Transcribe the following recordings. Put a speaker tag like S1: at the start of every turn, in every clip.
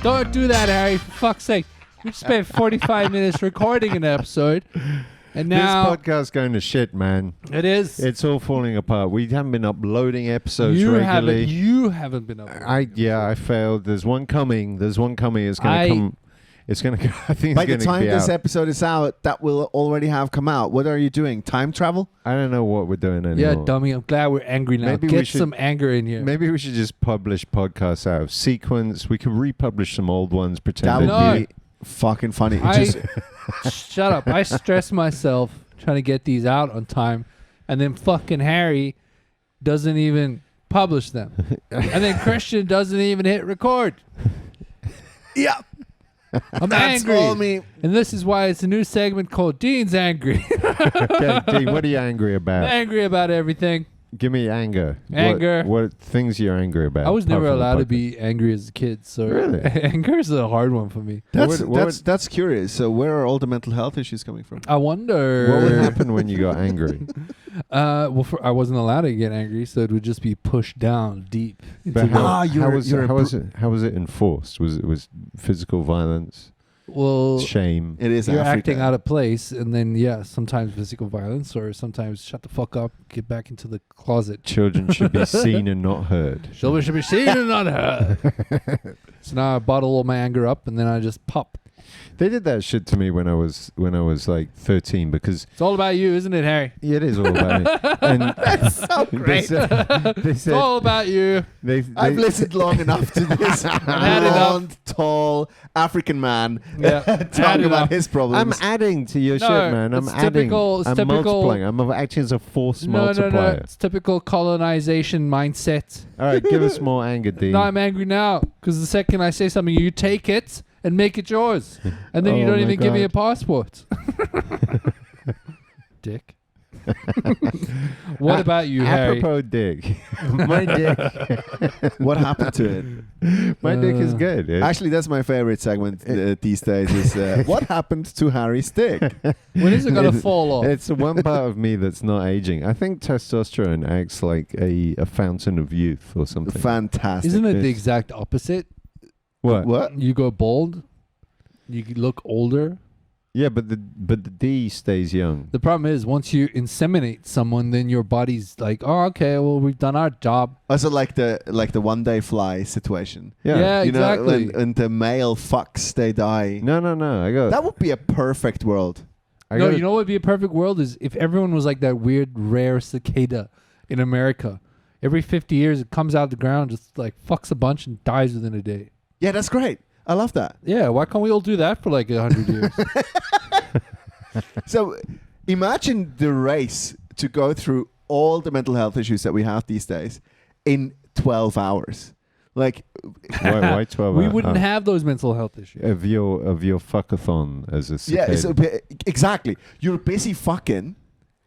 S1: Don't do that, Harry. For fuck's sake. We've spent 45 minutes recording an episode. And now
S2: this podcast's going to shit, man.
S1: It is.
S2: It's all falling apart. We haven't been uploading episodes regularly.
S1: You haven't been uploading.
S2: I failed. There's one coming. It's going to come. It's going to. I think.
S3: By the time this episode is out, that will already have come out. What are you doing? Time travel?
S2: I don't know what we're doing anymore.
S1: Yeah, dummy. I'm glad we're angry now.
S2: Maybe
S1: Get some anger in here.
S2: Maybe we should just publish podcasts out of sequence. We could republish some old ones. Pretend
S3: that would be fucking funny.
S1: Shut up. I stress myself trying to get these out on time, and then fucking Harry doesn't even publish them. And then Christian doesn't even hit record.
S3: Yeah.
S1: I'm angry. And this is why it's a new segment called Dean's Angry.
S2: Okay, Dean, what are you angry about?
S1: I'm angry about everything.
S2: Give me anger.
S1: Anger.
S2: What things you're angry about?
S1: I was never allowed to be angry as a kid, so
S2: really?
S1: Anger is a hard one for me.
S3: That's curious. So where are all the mental health issues coming from?
S1: I wonder.
S2: What would happen when you got angry?
S1: I wasn't allowed to get angry, so it would just be pushed down deep.
S2: But how was it enforced? Was it physical violence?
S1: Well,
S2: shame.
S3: It is.
S1: You're
S3: Africa.
S1: acting out of place, and then sometimes physical violence, or sometimes shut the fuck up, get back into the closet.
S2: Children should be seen and not heard.
S1: Children should be seen and not heard. So now I bottle all my anger up, and then I just pop.
S2: They did that shit to me when I was like 13 because
S1: it's all about you, isn't it, Harry?
S2: Yeah, it is all about me. And
S3: that's so great.
S2: They said,
S1: it's all about you.
S3: I've listened long enough to this blonde, tall African man talking about his problems.
S2: I'm adding to your shit, man. I'm adding. I'm multiplying. I'm acting as a force multiplier.
S1: No. It's typical colonization mindset.
S2: All right, give us more anger, Dean.
S1: No, I'm angry now because the second I say something, you take it and make it yours. And then you don't even give me a passport. Dick. What about you, Harry?
S2: Apropos dick. My dick.
S3: What happened to it?
S2: My dick is good.
S3: Actually, that's my favorite segment these days is what happened to Harry's dick?
S1: When is it going to fall off?
S2: It's the one part of me that's not aging. I think testosterone acts like a fountain of youth or something.
S3: Fantastic.
S1: Isn't it the exact opposite?
S2: What?
S1: You go bald, you look older.
S2: Yeah, but the D stays young.
S1: The problem is once you inseminate someone, then your body's like, oh, okay, well, we've done our job.
S3: Also, like the one day fly situation.
S1: Yeah,
S3: you
S1: exactly.
S3: know, when the male fucks, they die.
S2: No.
S3: That would be a perfect world.
S1: You know what would be a perfect world is if everyone was like that weird rare cicada in America. Every 50 years, it comes out of the ground, just like fucks a bunch and dies within a day.
S3: Yeah, that's great. I love that.
S1: Yeah, why can't we all do that for like 100 years?
S3: So imagine the race to go through all the mental health issues that we have these days in 12 hours. Like,
S2: why 12 hours?
S1: We wouldn't have those mental health issues.
S2: Of your fuckathon as a cicada.
S3: Yeah, exactly. You're busy fucking.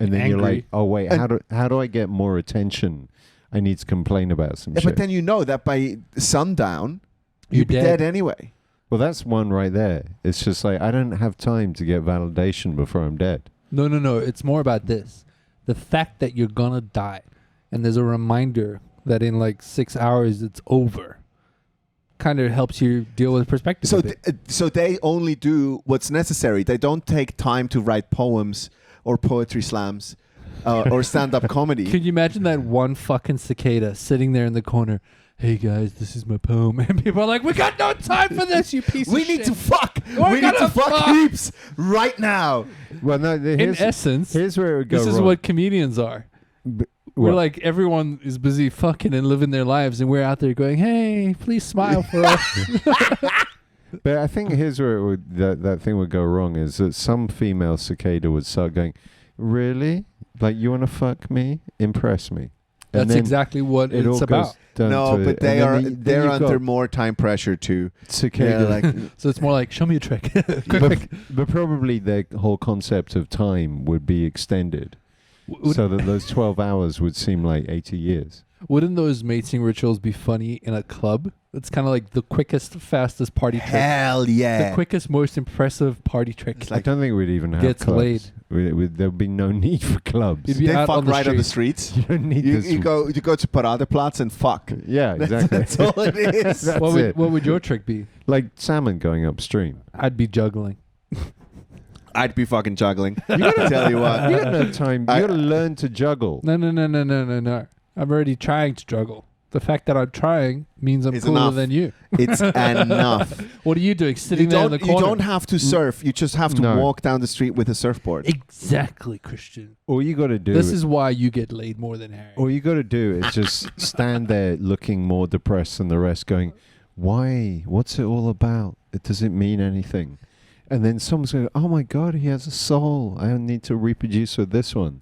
S2: And then
S1: angry.
S2: You're like, oh, wait, how do I get more attention? I need to complain about some shit.
S3: But then you know that by sundown, you'd be dead anyway.
S2: Well, that's one right there. It's just like, I don't have time to get validation before I'm dead.
S1: No. It's more about this. The fact that you're going to die and there's a reminder that in like 6 hours it's over kind of helps you deal with perspective.
S3: So they only do what's necessary. They don't take time to write poems or poetry slams or stand-up comedy.
S1: Can you imagine that one fucking cicada sitting there in the corner? Hey guys, this is my poem. And people are like, we got no time for this, you piece of shit.
S3: We need to fuck. We need to fuck heaps right now.
S2: Well, no.
S1: In essence,
S2: here's where it would go
S1: this is
S2: wrong.
S1: What comedians are. We're like, everyone is busy fucking and living their lives, and we're out there going, hey, please smile for us.
S2: But I think here's where that thing would go wrong is that some female cicada would start going, really? Like, you want to fuck me? Impress me.
S1: That's exactly what it's about.
S3: No, but they're under more time pressure to
S2: cicada.
S3: Yeah,
S1: so it's more like, show me a trick.
S2: But probably their whole concept of time would be extended so that those 12 hours would seem like 80 years.
S1: Wouldn't those mating rituals be funny in a club? It's kind of like the quickest, fastest party trick.
S3: Hell yeah.
S1: The quickest, most impressive party trick.
S3: It's
S2: I don't think we'd even have
S1: Gets
S2: clubs.
S1: laid.
S2: There'd be no need for clubs.
S1: You'd be
S3: They
S1: out
S3: fuck
S1: on the
S3: right on the
S1: street.
S3: streets.
S2: You don't need
S3: You,
S2: this.
S3: you go to Paradeplatz and fuck.
S2: Yeah, exactly.
S3: That's all it is.
S2: That's
S1: What
S2: it.
S1: would your trick be?
S2: Like salmon going upstream.
S1: I'd be juggling.
S3: I'd be fucking juggling. You gotta tell you what.
S2: You got no time. You got to learn to juggle.
S1: No. I'm already trying to juggle. The fact that I'm trying means I'm
S3: It's
S1: cooler
S3: enough.
S1: than you.
S3: It's enough.
S1: What are you doing? Sitting
S3: You
S1: there in the corner.
S3: don't have to surf. You just have to
S2: No.
S3: walk down the street with a surfboard.
S1: Exactly, Christian.
S2: All you got to do.
S1: This is why you get laid more than Harry.
S2: All you got to do is just stand there looking more depressed than the rest, going, "Why? What's it all about? It doesn't mean anything." And then someone's going, "Oh my God, he has a soul. I don't need to reproduce with this one."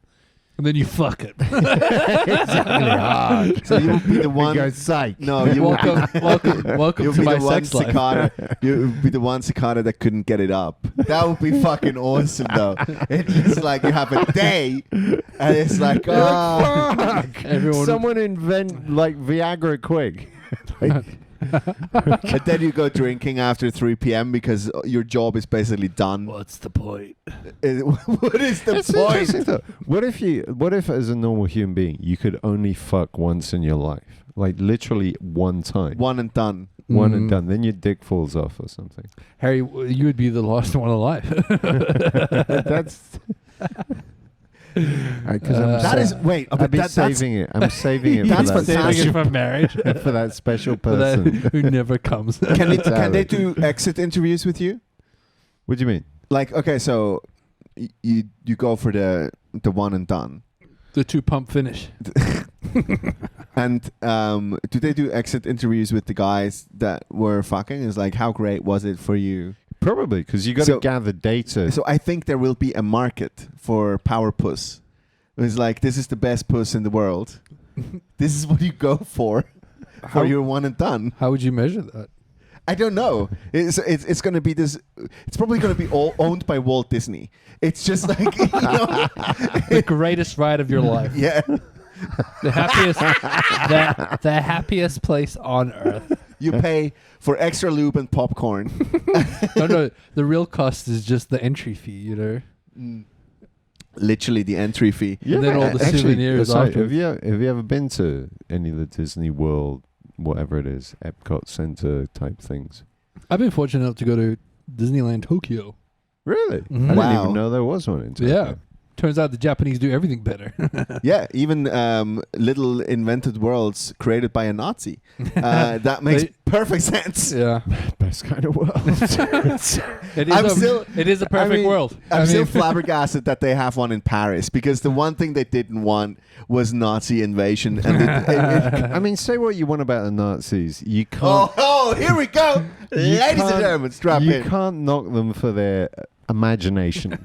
S1: And then you fuck it.
S2: Exactly. Hard.
S3: So you'll be the one.
S2: You go, psych.
S3: No, you will
S1: welcome
S3: You'll
S1: to
S3: be
S1: my
S3: the one
S1: sex life.
S3: cicada. You'll be the one cicada that couldn't get it up. That would be fucking awesome, though. It's just like you have a day, and it's like,
S2: You're
S3: oh,
S2: like, fuck.
S1: Everyone-
S2: Someone invent like Viagra quick. Like,
S3: and then you go drinking after 3 p.m. because your job is basically done.
S1: What's the point?
S3: What is the
S2: it's
S3: point?
S2: interesting though. What if as a normal human being you could only fuck once in your life, like literally one time,
S3: One and done.
S2: one and done, then your dick falls off or something.
S1: Harry, you would be the last one alive.
S2: That's because
S3: That is wait.
S2: I'd be
S3: that's
S2: saving it. I'm saving it.
S3: That's
S2: for that
S1: saving
S3: fantastic.
S1: it for marriage.
S2: for that special
S1: For that
S2: person.
S1: who never comes.
S3: Can they
S2: Exactly.
S3: do exit interviews with you?
S2: What do you mean?
S3: Like, okay, so you go for the one and done,
S1: The 2-pump finish.
S3: and do they do exit interviews with the guys that were fucking? It's like, how great was it for you?
S2: Probably because you got to
S3: So-
S2: gather data.
S3: So I think there will be a market for power puss. It's like, this is the best puss in the world. This is what you go for
S1: How-
S3: your one and done.
S1: How would you measure that?
S3: I don't know. It's going to be this. It's probably going to be all owned by Walt Disney. It's just like, you know,
S1: The greatest ride of your life.
S3: yeah.
S1: The happiest, the happiest place on earth.
S3: You pay for extra lube and popcorn.
S1: No, the real cost is just the entry fee, you know?
S3: Literally the entry fee.
S1: And then all the
S2: actually,
S1: souvenirs
S2: sorry,
S1: afterwards.
S2: have you ever been to any of the Disney World, whatever it is, Epcot Center type things?
S1: I've been fortunate enough to go to Disneyland Tokyo.
S2: Really?
S1: Mhm.
S2: I didn't
S3: Wow.
S2: even know there was one in Tokyo.
S1: Yeah. Turns out the Japanese do everything better.
S3: Yeah, even little invented worlds created by a Nazi. That makes perfect sense.
S1: Yeah.
S2: Best kind of world.
S1: It is a perfect world.
S3: I'm still flabbergasted that they have one in Paris, because the one thing they didn't want was Nazi invasion. And
S2: I mean, say what you want about the Nazis. You can't.
S3: oh, here we go. Ladies and
S2: can't-
S3: gentlemen, strap
S2: you
S3: in.
S2: can't knock them for their imagination.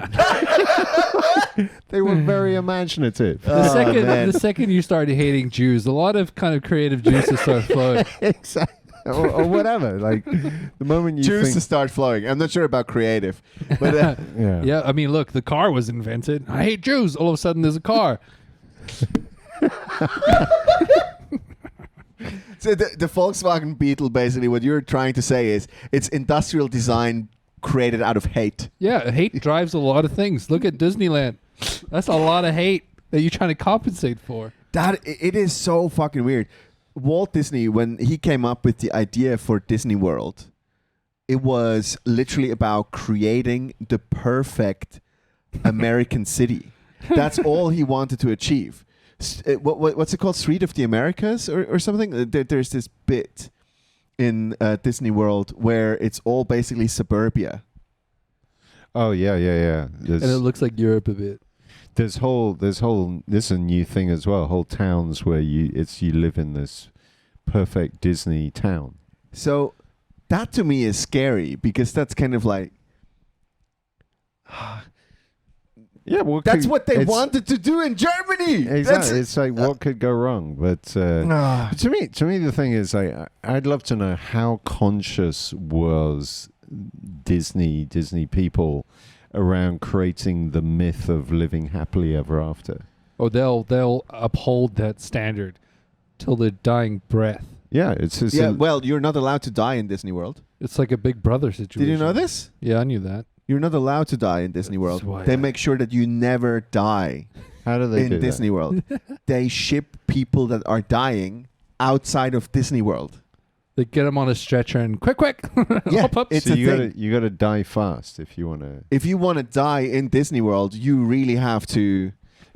S2: They were very imaginative.
S1: The second you started hating Jews, a lot of kind of creative juices start flowing.
S2: Exactly. Or whatever. Like the moment you
S3: Juice
S2: think,
S3: to start flowing. I'm not sure about creative, but
S2: yeah.
S1: Yeah, I mean, look, the car was invented. I hate Jews. All of a sudden, there's a car.
S3: so the Volkswagen Beetle, basically, what you're trying to say is it's industrial design created out of hate.
S1: Yeah, hate drives a lot of things. Look at Disneyland. That's a lot of hate that you're trying to compensate for.
S3: That it is so fucking weird. Walt Disney, when he came up with the idea for Disney World, it was literally about creating the perfect American city. That's all he wanted to achieve. What's it called? Street of the Americas or something? There's this bit in Disney World where it's all basically suburbia.
S2: Oh yeah.
S1: And it looks like Europe a bit.
S2: There's this is a new thing as well. Whole towns where you live in this perfect Disney town.
S3: So that to me is scary, because that's kind of like,
S2: Yeah, well,
S3: that's what they wanted to do in Germany.
S2: Exactly. It's like what could go wrong, but to me, the thing is, I'd love to know how conscious was Disney people around creating the myth of living happily ever after.
S1: Oh, they'll uphold that standard till their dying breath.
S2: Yeah, it's just
S3: Yeah, well, you're not allowed to die in Disney World.
S1: It's like a Big Brother situation.
S3: Did you know this?
S1: Yeah, I knew that.
S3: You're not allowed to die in Disney World.
S1: That's why
S3: They
S1: I-
S3: make sure that you never die
S2: how do they do
S3: in Disney World. They ship people that are dying outside of Disney World.
S1: They get them on a stretcher and quick,
S3: Yeah,
S1: hop up.
S2: that?
S3: it's
S2: So
S3: a
S2: you
S3: thing.
S2: you gotta die fast if you want to.
S3: If you want to die in Disney World, you really have to.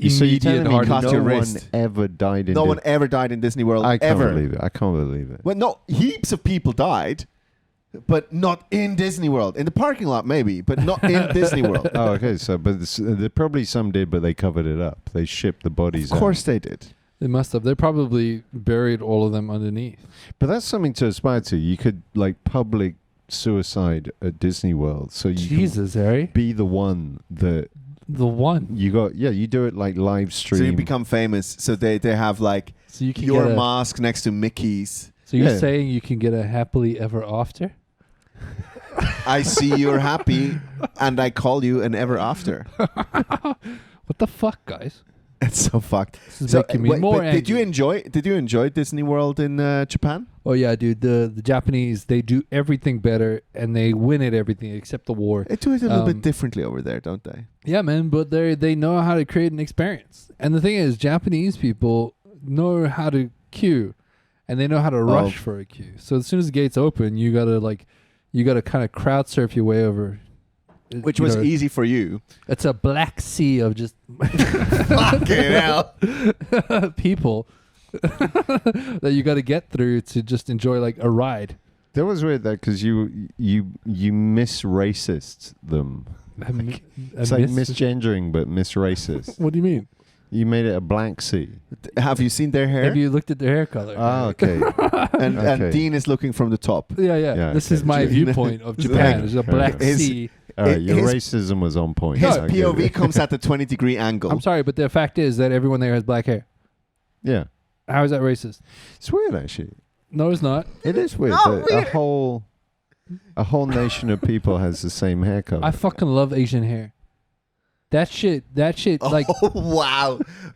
S2: So you're telling me
S3: heart cut
S2: no
S3: your
S2: one
S3: wrist.
S2: ever died in?
S3: No one ever died in Disney World.
S2: I can't
S3: ever.
S2: believe it. I can't believe it.
S3: Well, no, heaps of people died, but not in Disney World. In the parking lot, maybe, but not in Disney World.
S2: Oh, okay. So, but there probably some did, but they covered it up. They shipped the bodies.
S3: Of course they did.
S1: They must have. They probably buried all of them underneath.
S2: But that's something to aspire to. You could like public suicide at Disney World, so you
S1: Jesus, Harry.
S2: can be the one that
S1: The one.
S2: you got. Yeah, you do it like live stream.
S3: So you become famous. So they have like
S1: So you can
S3: your
S1: get a,
S3: mask next to Mickey's.
S1: So you're
S2: Yeah.
S1: saying you can get a happily ever after?
S3: I see you're happy, and I call you an ever after.
S1: What the fuck, guys?
S3: It's so fucked.
S1: This is making me
S3: wait,
S1: more
S3: but did you
S1: angry.
S3: enjoy Disney World in Japan?
S1: Oh yeah, dude. The Japanese, they do everything better and they win at everything except the war.
S3: They do it a little bit
S1: Um,
S3: differently over there, don't they?
S1: Yeah, man. But they know how to create an experience. And the thing is, Japanese people know how to queue, and they know how to rush for a queue. So as soon as the gates open, you gotta kind of crowd surf your way over.
S3: Which
S1: You
S3: was
S1: know,
S3: easy for you.
S1: It's a black sea of just
S3: Fucking hell.
S1: people that you got to get through to just enjoy like a ride.
S2: That was weird, though, because you mis-racist them. It's like misgendering, but mis-racist.
S1: What do you mean?
S2: You made it a black sea.
S3: Have you seen their hair?
S1: Have you looked at their hair color?
S2: Ah, okay.
S3: and
S2: Okay.
S3: Dean is looking from the top.
S1: Yeah. This is
S2: okay.
S1: my viewpoint of Japan. It's a black
S3: His-
S1: sea.
S2: All right, your
S3: His-
S2: racism was on point.
S3: His
S2: I get
S3: POV
S2: it.
S3: comes at the 20-degree angle.
S1: I'm sorry, but the fact is that everyone there has black hair.
S2: Yeah.
S1: How is that racist?
S2: It's weird, actually.
S1: No, it's not.
S2: It is weird.
S3: No,
S2: that a whole nation of people has the same hair color.
S1: I fucking love Asian hair. That shit, like,
S3: Oh,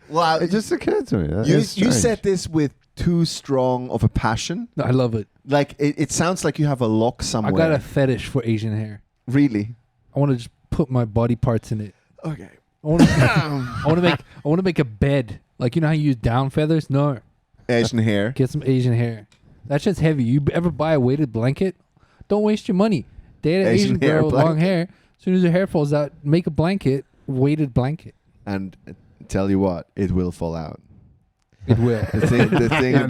S3: wow.
S2: It just occurred to me. That
S3: You
S2: is strange.
S3: said this with too strong of a passion.
S1: I love it.
S3: Like, it sounds like you have a lock somewhere.
S1: I got a fetish for Asian hair.
S3: Really?
S1: I want to just put my body parts in it.
S3: Okay.
S1: I want to make a bed. Like, you know how you use down feathers? No.
S3: Asian hair.
S1: Get some Asian hair. That shit's heavy. You ever buy a weighted blanket? Don't waste your money. Date an
S3: Asian
S1: Asian
S3: hair
S1: girl with long
S3: blanket.
S1: hair. As soon as her hair falls out, make a blanket, weighted blanket.
S3: And tell you what, it will fall out.
S1: It will.
S3: The thing
S2: It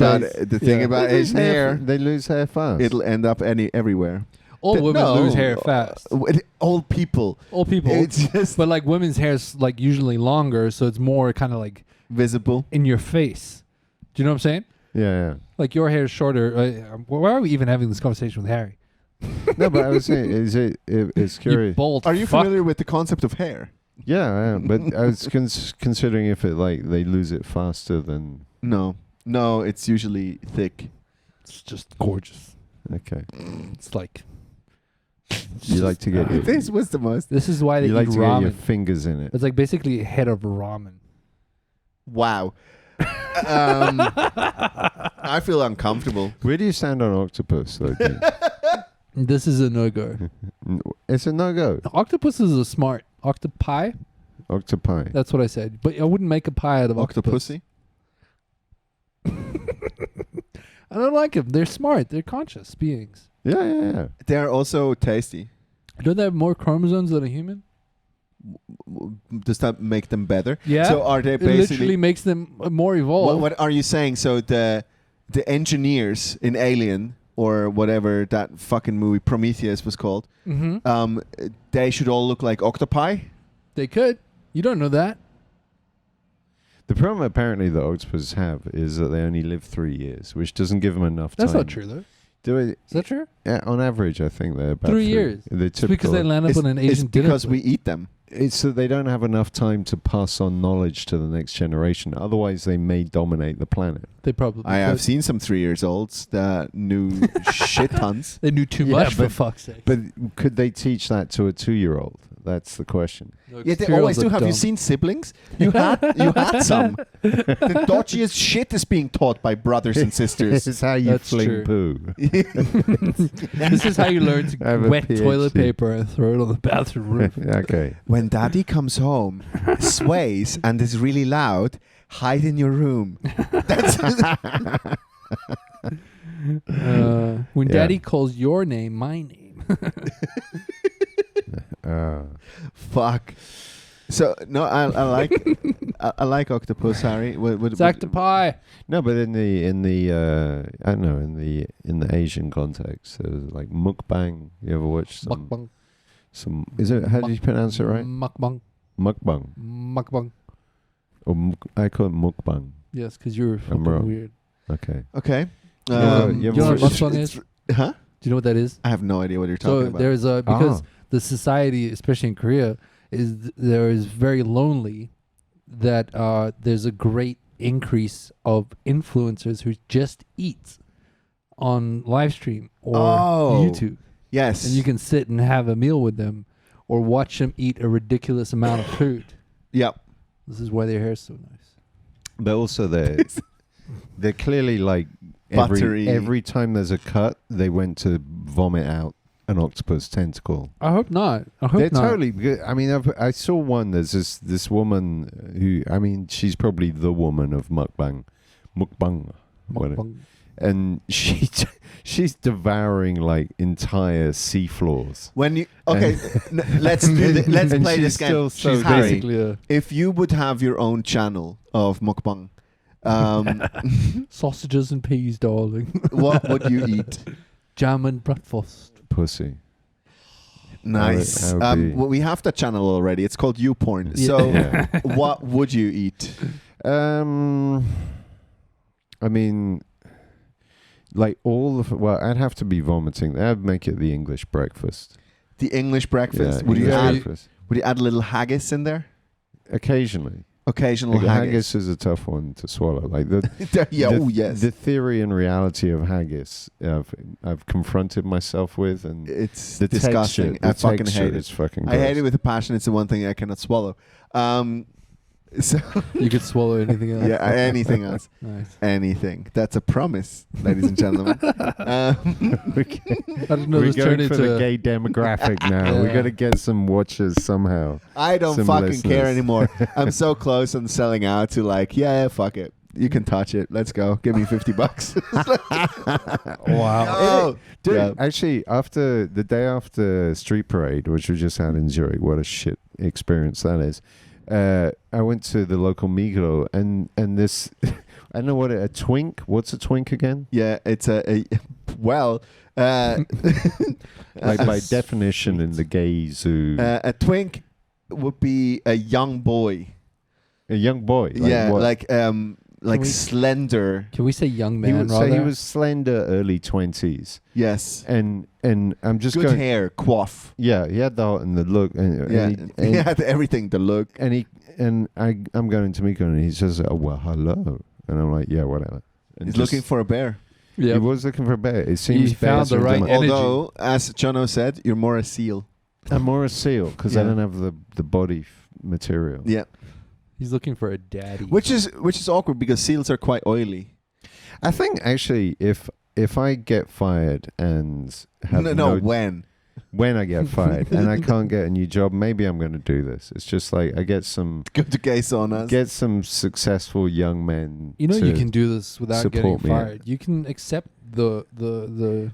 S3: about
S2: does.
S3: Asian
S2: lose
S3: hair,
S2: They lose hair fast.
S3: it'll end up everywhere.
S1: Old women
S3: No.
S1: lose hair fast.
S3: Old people.
S1: Old people.
S3: It's just
S1: But like women's hair's like usually longer, so it's more kind of like
S3: visible.
S1: in your face. Do you know what I'm saying?
S2: yeah.
S1: Like your hair is shorter. Why are we even having this conversation with Harry?
S2: No, but I was saying, it's
S1: You
S2: curious.
S1: bold
S3: Are you
S1: fuck.
S3: familiar with the concept of hair?
S2: Yeah, I am. But I was considering if it like they lose it faster than.
S3: No, it's usually thick.
S1: It's just gorgeous.
S2: Okay.
S1: It's like
S2: You like to get your,
S3: This was the most.
S1: this is why they
S2: you
S1: eat
S2: like to get your
S1: ramen.
S2: fingers in it.
S1: It's like basically a head of ramen.
S3: Wow. I feel uncomfortable.
S2: Where do you stand on Octopus, though? Dean?
S1: This is a no-go.
S2: It's a no-go.
S1: Octopus is a smart octopi.
S2: Octopi.
S1: That's what I said. But I wouldn't make a pie out of octopus.
S3: Octopussy.
S1: I don't like them. They're smart. They're conscious beings.
S2: Yeah.
S3: They're also tasty.
S1: Don't they have more chromosomes than a human?
S3: Does that make them better?
S1: Yeah.
S3: So are they
S1: It literally
S3: basically?
S1: makes them more evolved.
S3: What are you saying? So the engineers in Alien or whatever that fucking movie Prometheus was called,
S1: Mm-hmm.
S3: they should all look like octopi.
S1: They could. You don't know that.
S2: The problem apparently that octopuses have is that they only live 3 years, which doesn't give them enough time.
S1: That's not true, though.
S2: Do it,
S1: Is that true?
S2: on average, I think they're about
S1: 3 years.
S2: They're
S1: It's because they
S2: typical.
S1: land up on an
S3: It's
S1: Asian dinner
S3: because
S1: plate.
S3: we eat them.
S2: It's that they don't have enough time to pass on knowledge to the next generation. Otherwise, they may dominate the planet.
S1: They probably
S3: I have
S1: could.
S3: seen some 3-year-olds that knew shit tons.
S1: They knew too
S2: Yeah,
S1: much, for
S2: but-
S1: fuck's sake.
S2: But could they teach that to a 2-year-old? That's the question.
S3: Yeah, they always do. Have you seen siblings? You had some. The dodgiest shit is being taught by brothers and sisters.
S2: This is how you
S1: That's
S2: fling
S1: true.
S2: poo.
S1: This is how you learn
S2: I have
S1: to
S2: a
S1: wet toilet
S2: PhD.
S1: paper and throw it on the bathroom roof.
S2: Okay.
S3: When daddy comes home, sways, and is really loud, hide in your room. That's
S1: When
S2: Yeah.
S1: daddy calls your name, my name.
S3: fuck. So no, I like I like Octopus, Harry.
S1: It's octopi.
S2: No, but in the I don't know, in the Asian context, there's like mukbang. You ever watch
S1: Mukbang.
S2: some? Is it? How do you pronounce it right?
S1: Mukbang.
S2: Mukbang.
S1: Mukbang.
S2: Or I call it mukbang.
S1: Yes, because you're fucking
S2: wrong.
S1: weird.
S2: Okay.
S3: Okay.
S2: You
S1: you know what
S2: watched-
S1: mukbang is? Do
S3: Huh?
S1: you know what that is?
S3: I have no idea what you're talking
S1: So
S3: about.
S1: there's a because
S2: Ah.
S1: the society, especially in Korea, there is very lonely. That there's a great increase of influencers who just eat on live stream or YouTube,
S3: Yes.
S1: and you can sit and have a meal with them, or watch them eat a ridiculous amount of food.
S3: Yep.
S1: This is why their hair is so nice.
S2: But also they're clearly like
S3: Buttery.
S2: every time there's a cut, they went to vomit out an octopus tentacle.
S1: I hope not. I hope
S2: They're
S1: not.
S2: totally. I mean, I saw one. There's this woman who, I mean, she's probably the woman of mukbang, whatever.
S1: Mukbang.
S2: And she's devouring like entire sea floors.
S3: When you let's let's
S2: And
S3: play
S2: she's
S3: this game.
S2: still so
S1: She's
S3: Harry,
S1: basically a
S3: if you would have your own channel of mukbang,
S1: sausages and peas, darling.
S3: what would you eat?
S1: Jam and breakfast.
S2: Pussy.
S3: Nice.
S2: That would be-
S3: Well, we have that channel already. It's called YouPorn.
S1: Yeah.
S3: So,
S2: Yeah.
S3: what would you eat?
S2: I mean, like all of I'd have to be vomiting. I'd make it the English breakfast.
S3: The English breakfast.
S2: Yeah,
S3: Would you
S2: English
S3: add?
S2: breakfast.
S3: Would you add a little haggis in there?
S2: Occasionally.
S3: Occasional
S2: Like,
S3: haggis.
S2: is a tough one to swallow. Like the
S3: Yeah.
S2: the,
S3: Oh yes.
S2: the theory and reality of haggis, I've confronted myself with, and
S3: It's
S2: the
S3: disgusting.
S2: Texture,
S3: I fucking
S2: texture
S3: hate
S2: is
S3: it.
S2: fucking
S3: I hate
S2: gross.
S3: it with a passion. It's the one thing I cannot swallow. So
S1: You could swallow anything else.
S3: yeah, anything else.
S1: Nice.
S3: Anything. That's a promise, ladies and gentlemen.
S1: I didn't know
S2: We're
S1: this turned
S2: going for
S1: into
S2: the gay demographic now. We
S1: Yeah.
S2: got to get some watchers somehow.
S3: I don't
S2: Some
S3: fucking care
S2: listeners.
S3: anymore. I'm so close on selling out to like, yeah, fuck it. You can touch it. Let's go. Give me $50.
S1: wow.
S3: Oh,
S2: Dude,
S3: yeah.
S2: actually, after the day after Street Parade, which we just had in Zurich, what a shit experience that is. I went to the local Migros and this, I don't know what a twink. What's a twink again?
S3: Yeah, it's well,
S2: Like by definition in the gay zoo,
S3: a twink would be a young boy.
S2: a young boy. Like
S3: Yeah,
S2: what?
S3: like
S1: we-
S3: slender.
S1: Can we say young
S2: he
S1: man
S2: was,
S1: rather?
S2: so he was slender, early 20s,
S3: Yes.
S2: and I'm just
S3: Good
S2: going.
S3: hair, coif.
S2: Yeah, he had the and the look, and
S3: Yeah,
S2: he,
S3: he had everything. The look.
S2: and I'm going to Miko, and he says, "Oh well, hello," and I'm like, "Yeah, whatever." And
S3: He's
S2: just-
S3: looking for a bear.
S2: He was looking for a bear. It seems
S1: found
S2: bears
S1: the
S2: are
S1: right
S2: demo-
S1: energy.
S3: Although, as Jono said, you're more a seal.
S2: I'm more a seal because I
S3: Yeah.
S2: don't have the body material.
S3: Yeah,
S1: He's looking for a daddy.
S3: which is awkward because seals are quite oily.
S2: I think actually, if I get fired and have when I get fired and I can't get a new job, maybe I'm going to do this. It's just like I get some
S3: Go to gay saunas.
S2: successful young men.
S1: you know
S2: to
S1: you can do this without getting
S2: support me.
S1: fired. You can accept the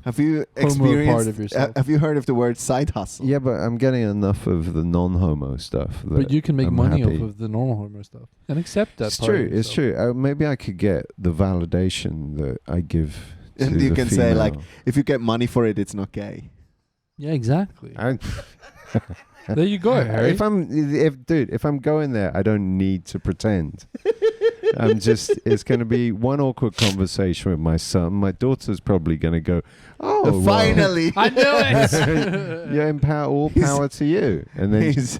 S3: Have you
S1: homo
S3: experienced?
S1: part of yourself.
S3: Have you heard of the word side hustle?
S2: Yeah, but I'm getting enough of the non-homo stuff.
S1: but you can make
S2: I'm
S1: money
S2: happy.
S1: off of the normal homo stuff and accept that.
S2: It's
S1: part of
S2: true. It's
S1: yourself.
S2: true. Maybe I could get the validation that I give.
S3: And
S2: to
S3: you
S2: the
S3: can say, like,
S2: female.
S3: if you get money for it, it's not gay.
S1: Yeah, exactly.
S2: I,
S1: There you go, Harry.
S2: if I'm going there, I don't need to pretend. It's going to be one awkward conversation with my son. My daughter's probably going to go, "Oh, well,
S3: Finally,
S1: I knew it.
S2: yeah, all power to you." And then
S3: he's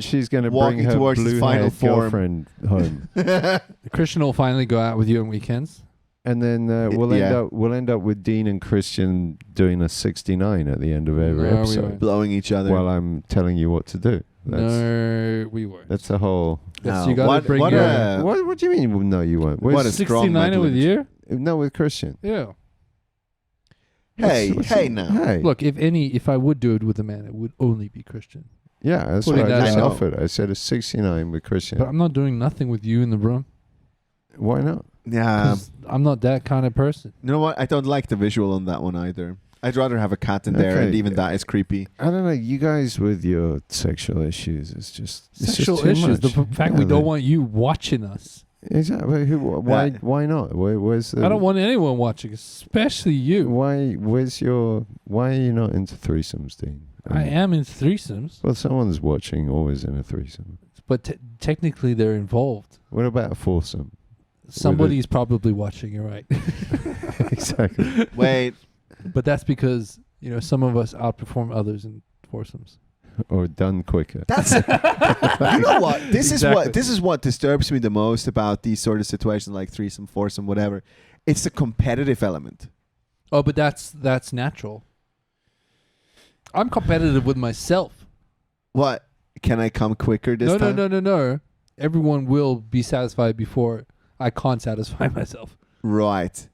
S2: she's going to
S3: walking
S2: bring her
S3: towards his final
S2: blue-haired
S3: form.
S2: girlfriend home.
S1: Christian will finally go out with you on weekends.
S2: And then we'll end up with Dean and Christian doing a 69 at the end of every
S1: No, we
S2: episode.
S1: won't.
S3: blowing each other.
S2: While I'm telling you what to do.
S1: No, we won't.
S2: That's a whole.
S1: Yes,
S3: No.
S1: you gotta
S3: What-
S1: bring
S3: what
S1: your
S3: a-
S2: What do you mean? No, you won't.
S3: What a strong
S1: 69
S3: mental
S1: with
S3: image.
S1: you.
S2: No, with Christian.
S1: Yeah.
S3: Hey,
S2: What's-
S3: hey now.
S2: Hey.
S1: Look, if I would do it with a man, it would only be Christian.
S2: Yeah, that's
S1: Putting
S2: what I
S1: that
S2: just
S3: out.
S2: offered. I said a 69 with Christian.
S1: But I'm not doing nothing with you in the room.
S2: Why not?
S3: Yeah.
S1: 'Cause I'm not that kind of person.
S3: You know what? I don't like the visual on that one either. I'd rather have a cat in there,
S2: Okay.
S3: and even that is creepy.
S2: I don't know. You guys with your sexual issues, it's just
S1: Sexual
S2: too
S1: issues.
S2: much.
S1: The fact we don't want you watching us.
S2: Exactly. Why?
S3: Yeah.
S2: Why not? Where's the?
S1: I don't want anyone watching, especially you.
S2: Why? Where's your? Why are you not into threesomes, Dean?
S1: I am in threesomes,
S2: Well, someone's watching, always in a threesome.
S1: but technically they're involved.
S2: What about a foursome?
S1: Somebody's probably watching. You're right.
S2: Exactly.
S3: Wait.
S1: But that's because some of us outperform others in foursomes.
S2: Or done quicker.
S3: That's you know what? This
S2: Exactly.
S3: is what disturbs me the most about these sort of situations like threesome, foursome, whatever. It's the competitive element.
S1: Oh, but that's natural. I'm competitive with myself.
S3: What? Can I come quicker this time?
S1: No. Everyone will be satisfied before I can't satisfy myself.
S3: Right.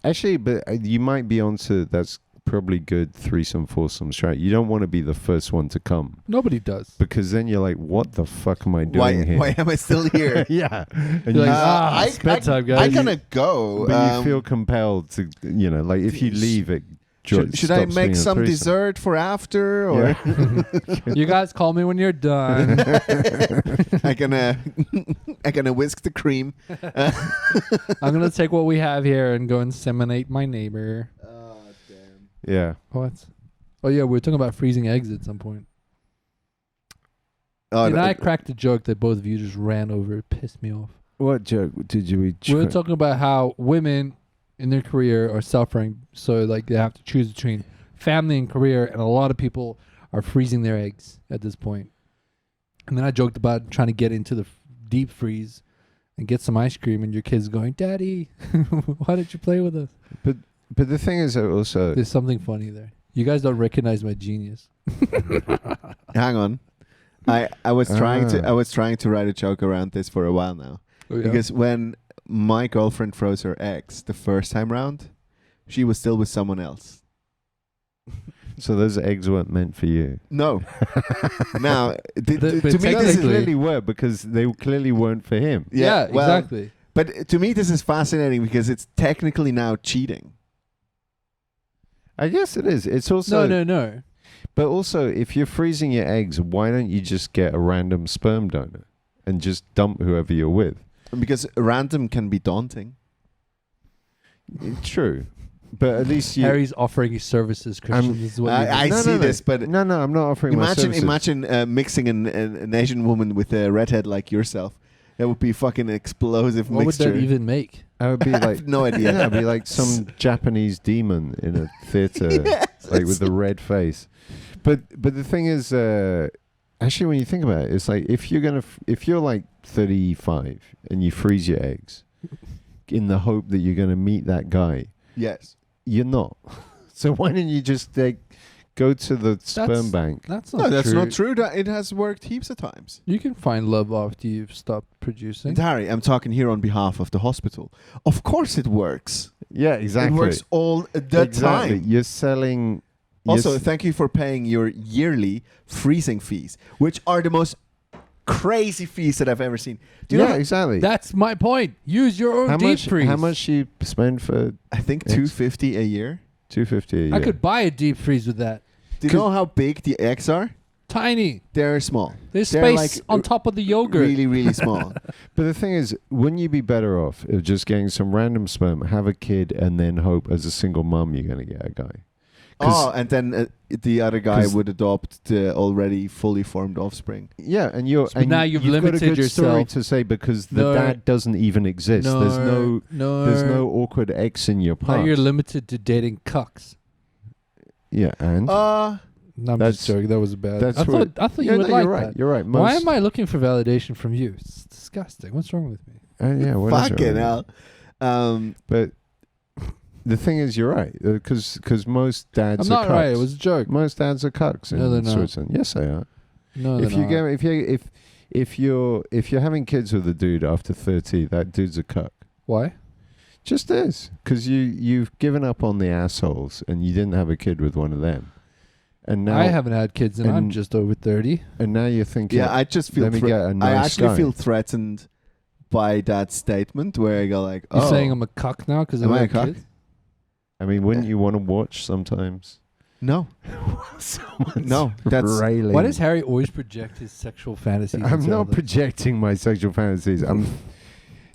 S2: Actually, but you might be onto that's probably good threesome, foursome strat. You don't want to be the first one to come
S1: Nobody does.
S2: because then you're like, what the fuck am I doing here?
S3: Why am I still here?
S2: Yeah. And
S1: You're
S2: you,
S1: like, it's bedtime, guys.
S3: I'm gonna go.
S2: but you feel compelled to, like if you leave it.
S3: Should I
S2: stops being
S3: make
S2: a
S3: some
S2: threesome.
S3: dessert for after, or
S1: You guys call me when you're done.
S3: I gonna whisk the cream?
S1: I'm gonna take what we have here and go inseminate my neighbor.
S3: Oh damn!
S2: Yeah.
S1: What? Oh yeah, we were talking about freezing eggs at some point.
S3: Oh,
S1: And I cracked a joke that both of you just ran over. It pissed me off.
S2: What joke did you?
S1: We were talking about how women in their career are suffering, so like they have to choose between family and career, and a lot of people are freezing their eggs at this point. And then I joked about trying to get into the deep freeze and get some ice cream, and your kid's going, "Daddy, why didn't you play with us?"
S2: But the thing is that also
S1: There's something funny there. You guys don't recognize my genius.
S3: hang on. I was trying to write a joke around this for a while now.
S1: Oh, yeah?
S3: Because when my girlfriend froze her eggs the first time round, she was still with someone else.
S2: so those eggs weren't meant for you.
S3: No. Now,
S1: But
S3: to me,
S2: They
S3: this is
S1: technically-
S2: clearly were because they clearly weren't for him.
S1: yeah,
S3: well,
S1: exactly.
S3: But to me, this is fascinating because it's technically now cheating.
S2: I guess it is. It's also
S1: No.
S2: But also, if you're freezing your eggs, why don't you just get a random sperm donor and just dump whoever you're with?
S3: Because random can be daunting.
S2: True, but at least you.
S1: Harry's offering his services, Christian. This is what you do.
S3: I see this, but
S2: no, I'm not offering my services.
S3: imagine mixing an Asian woman with a redhead like yourself. That would be fucking explosive
S1: What
S3: mixture.
S1: would that even make?
S2: I would be
S3: I
S2: like
S3: have no idea.
S2: Yeah, it'd be like some Japanese demon in a theater,
S3: Yes,
S2: like with the red face. But the thing is, actually, when you think about it, it's like if you're like 35 and you freeze your eggs in the hope that you're gonna meet that guy,
S3: Yes.
S2: you're not. So why don't you just go to the sperm bank?
S1: That's not
S3: No, that's
S1: true.
S3: not true. That it has worked heaps of times.
S1: You can find love after you've stopped producing.
S3: And Harry, I'm talking here on behalf of the hospital. Of course it works.
S2: Yeah, exactly.
S3: It works all the
S2: exactly.
S3: time.
S2: You're selling.
S3: Also, thank you for paying your yearly freezing fees, which are the most crazy fees that I've ever seen. Do you know?
S2: exactly.
S1: That's my point. Use your own
S2: how
S1: deep
S2: much?
S1: freeze.
S2: How much you spend for
S3: I think
S2: Eggs.
S3: $250 a year.
S2: $250 a year?
S1: I could buy a deep freeze with that.
S3: Do you know how big the eggs are?
S1: Tiny.
S3: They're small.
S1: There's
S3: They're
S1: space
S3: like
S1: on top of the yogurt.
S3: Really, really small.
S2: But the thing is, wouldn't you be better off of just getting some random sperm, have a kid, and then hope as a single mum you're going to get a guy?
S3: And then the other guy
S2: 'cause-
S3: would adopt the already fully formed offspring.
S2: Yeah, and you're
S1: But now you've
S2: got a
S1: limited
S2: good story
S1: yourself.
S2: to say because the
S1: No.
S2: dad doesn't even exist. There's no awkward X in your
S1: Now
S2: past.
S1: you're limited to dating cucks.
S2: Yeah, and
S1: No, I'm
S2: That's-
S1: just joking. That was bad.
S2: that's
S1: I
S2: where-
S1: thought
S2: yeah,
S1: you would
S2: no,
S1: like
S2: you're right.
S1: that.
S2: You're right.
S1: Why am I looking for validation from you? It's disgusting. What's wrong with me?
S2: Yeah, what is
S3: Fucking
S2: wrong?
S3: hell.
S2: But The thing is, you're right, because most dads
S1: I'm
S2: are
S1: not
S2: cucks.
S1: right. It was a joke.
S2: Most dads are cucks
S1: No, they're
S2: in
S1: not.
S2: Switzerland. Yes, they are.
S1: No,
S2: If
S1: they're
S2: you
S1: not.
S2: go, if you're having kids with a dude after 30, that dude's a cuck.
S1: Why?
S2: Just is, because you've given up on the assholes and you didn't have a kid with one of them, and now
S1: I haven't had kids and I'm
S2: and-
S1: just over 30.
S2: and now you're thinking,
S3: Yeah, I just feel
S2: let me get a
S3: I
S2: nice
S3: actually
S2: guy.
S3: feel threatened by that statement where I go like,
S1: You're
S3: oh,
S1: saying I'm a cuck now because
S3: Am I
S1: I
S3: a
S1: have
S3: cuck?
S1: kids?
S2: I mean, wouldn't you want to watch sometimes?
S3: no,
S2: Someone's
S3: no, that's
S2: railing.
S1: Why does Harry always project his sexual fantasies?
S2: I'm
S1: onto
S2: not
S1: others?
S2: projecting my sexual fantasies.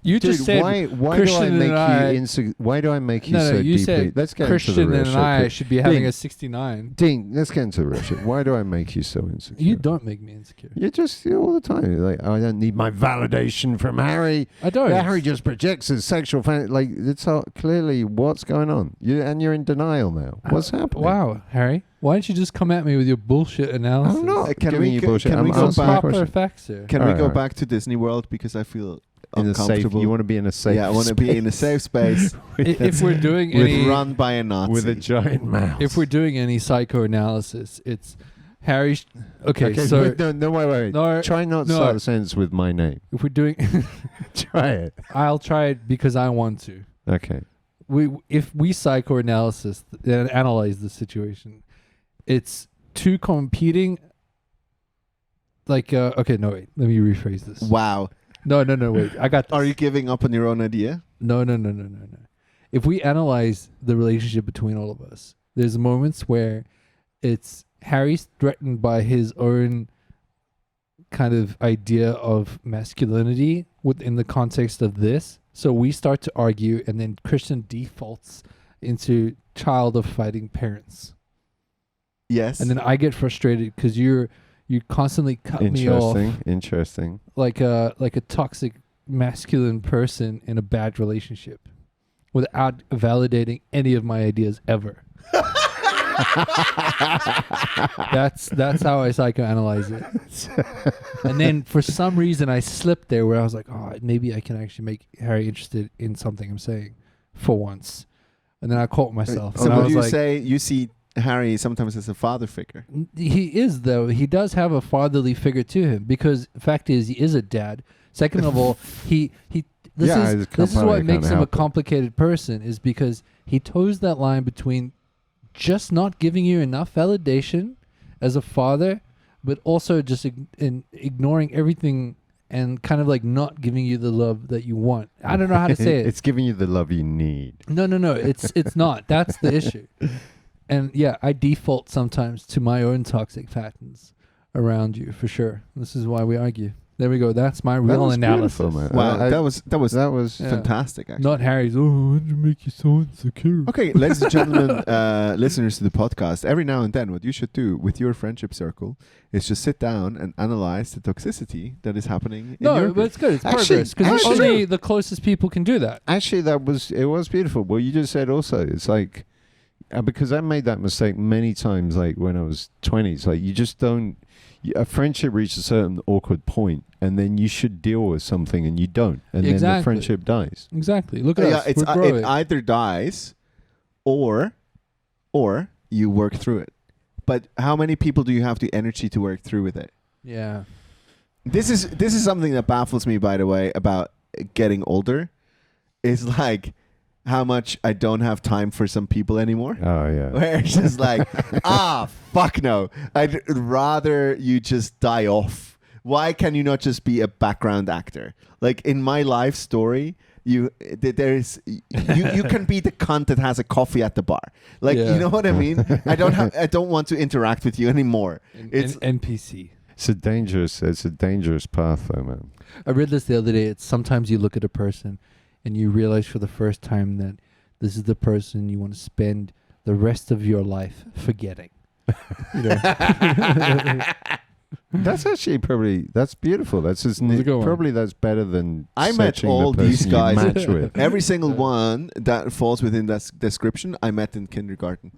S1: You
S2: Dude,
S1: just said
S2: why
S1: Christian
S2: do I make
S1: and I-
S2: you insecure? Why do I make you
S1: No,
S2: so
S1: you
S2: deeply?
S1: said
S2: Let's get
S1: Christian
S2: into the real
S1: and
S2: shit,
S1: I
S2: please.
S1: should be having
S2: Dean.
S1: a 69.
S2: Dean, let's get into the real shit. Why do I make you so insecure?
S1: You don't make me insecure.
S2: You're all the time. You're like, I don't need my validation from Harry.
S1: I don't.
S2: Yeah, Harry just projects his sexual fantasy. Like, it's all clearly what's going on. You're in denial now. What's happening?
S1: Wow, Harry. Why don't you just come at me with your bullshit analysis?
S2: I'm not
S3: Can
S2: giving
S3: we
S2: you
S3: go-
S2: bullshit.
S3: can
S2: I'm
S3: we go
S2: asking
S3: back-
S2: a
S1: proper
S2: question.
S1: facts here.
S3: Can we
S2: Alright,
S3: go
S2: alright.
S3: back to Disney World because I feel
S2: In a safe,
S3: uncomfortable.
S2: you want to be in a safe.
S3: I want to be in a safe space
S1: If we're doing
S3: with
S1: any,
S3: run by a Nazi.
S2: with a giant mouse.
S1: if we're doing any psychoanalysis, it's Harry. Okay, so
S2: wait, no, wait.
S1: No,
S2: Try not to
S1: no.
S2: start a sentence with my name.
S1: if we're doing,
S2: Try it.
S1: I'll try it because I want to.
S2: Okay.
S1: If we psychoanalysis and analyze the situation, it's two competing. Like okay, no wait. Let me rephrase this.
S3: Wow.
S1: No, wait. I got this.
S3: Are you giving up on your own idea?
S1: No. If we analyze the relationship between all of us, there's moments where it's Harry's threatened by his own kind of idea of masculinity within the context of this. So we start to argue, and then Christian defaults into child of fighting parents.
S3: Yes.
S1: And then I get frustrated because you constantly cut me off
S2: Interesting.
S1: like a toxic masculine person in a bad relationship without validating any of my ideas ever. That's how I psychoanalyze it. And then for some reason I slipped there where I was like, oh, maybe I can actually make Harry interested in something I'm saying for once. And then I caught myself.
S3: So
S1: and I
S3: would
S1: was
S3: you
S1: like,
S3: say you see Harry sometimes as a father figure?
S1: He is, though. He does have a fatherly figure to him because the fact is he is a dad. Second of all, this is what makes him a complicated person is because he toes that line between just not giving you enough validation as a father, but also just ignoring everything and kind of like not giving you the love that you want. I don't know how to say it.
S2: It's giving you the love you need.
S1: No. It's not. That's the issue. And yeah, I default sometimes to my own toxic patterns around you for sure. This is why we argue. There we go. That's my real analysis.
S2: Man.
S3: Wow, that was
S1: Yeah.
S3: fantastic. Actually.
S1: Not Harry's. Oh, why did you make you so insecure?
S3: Okay, ladies and gentlemen, listeners to the podcast, every now and then what you should do with your friendship circle is just sit down and analyze the toxicity that is happening in your
S1: No,
S3: group.
S1: but it's good. It's
S2: Actually-
S1: progress because
S2: actually-
S1: only the closest people can do that.
S2: Actually, it was beautiful. Well, you just said also, it's like, because I made that mistake many times, like when I was 20. It's like you just don't, a friendship reaches a certain awkward point, and then you should deal with something, and you don't, and then the
S1: Exactly.
S2: friendship dies.
S1: Exactly. Look at us.
S3: it's
S1: We're growing.
S3: it either dies or you work through it. But how many people do you have the energy to work through with it?
S1: Yeah.
S3: This is something that baffles me, by the way, about getting older. Is like how much I don't have time for some people anymore.
S2: Oh yeah.
S3: Where it's just like, fuck no. I'd rather you just die off. Why can you not just be a background actor? Like in my life story, you can be the cunt that has a coffee at the bar. Like,
S1: Yeah.
S3: you know what I mean? I don't want to interact with you anymore. It's
S1: NPC.
S2: It's a dangerous path, though, man.
S1: I read this the other day. It's sometimes you look at a person and you realize for the first time that this is the person you want to spend the rest of your life forgetting. You know?
S2: That's actually that's beautiful. That's
S1: How's it going?
S2: probably that's better than
S3: I met
S2: searching
S3: all
S2: the
S3: these
S2: person
S3: guys.
S2: you match with.
S3: every single one that falls within that description I met in kindergarten.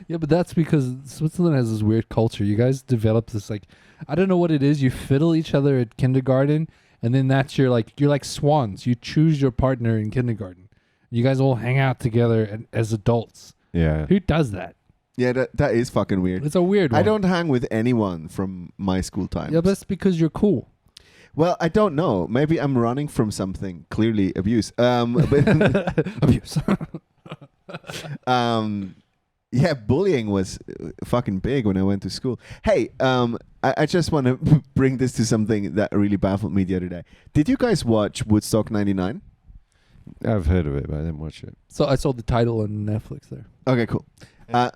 S1: Yeah, but that's because Switzerland has this weird culture. You guys develop this like, I don't know what it is. You fiddle each other at kindergarten, and then that's you're like swans. You choose your partner in kindergarten. You guys all hang out together as adults.
S2: Yeah.
S1: Who does that?
S3: Yeah, that is fucking weird.
S1: It's a weird one.
S3: I don't hang with anyone from my school times.
S1: Yeah, but that's because you're cool.
S3: Well, I don't know. Maybe I'm running from something. Clearly, abuse. But
S1: Abuse.
S3: yeah, bullying was fucking big when I went to school. Hey, I just want to bring this to something that really baffled me the other day. Did you guys watch Woodstock '99?
S2: I've heard of it, but I didn't watch it.
S1: So I saw the title on Netflix there.
S3: Okay, cool.
S1: That's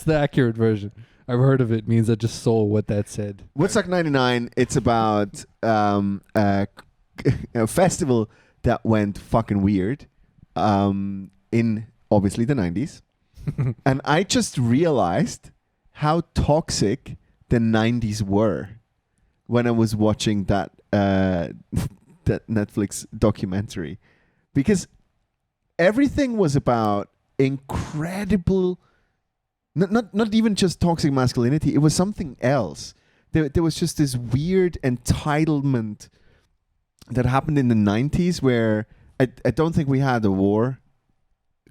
S1: the accurate version. I've heard of it means I just saw what that said.
S3: Woodstock '99. It's about a festival that went fucking weird in obviously the '90s, and I just realized how toxic the '90s were when I was watching that that Netflix documentary, because everything was about incredible. Not even just toxic masculinity. It was something else. There was just this weird entitlement that happened in the 90s where I don't think we had a war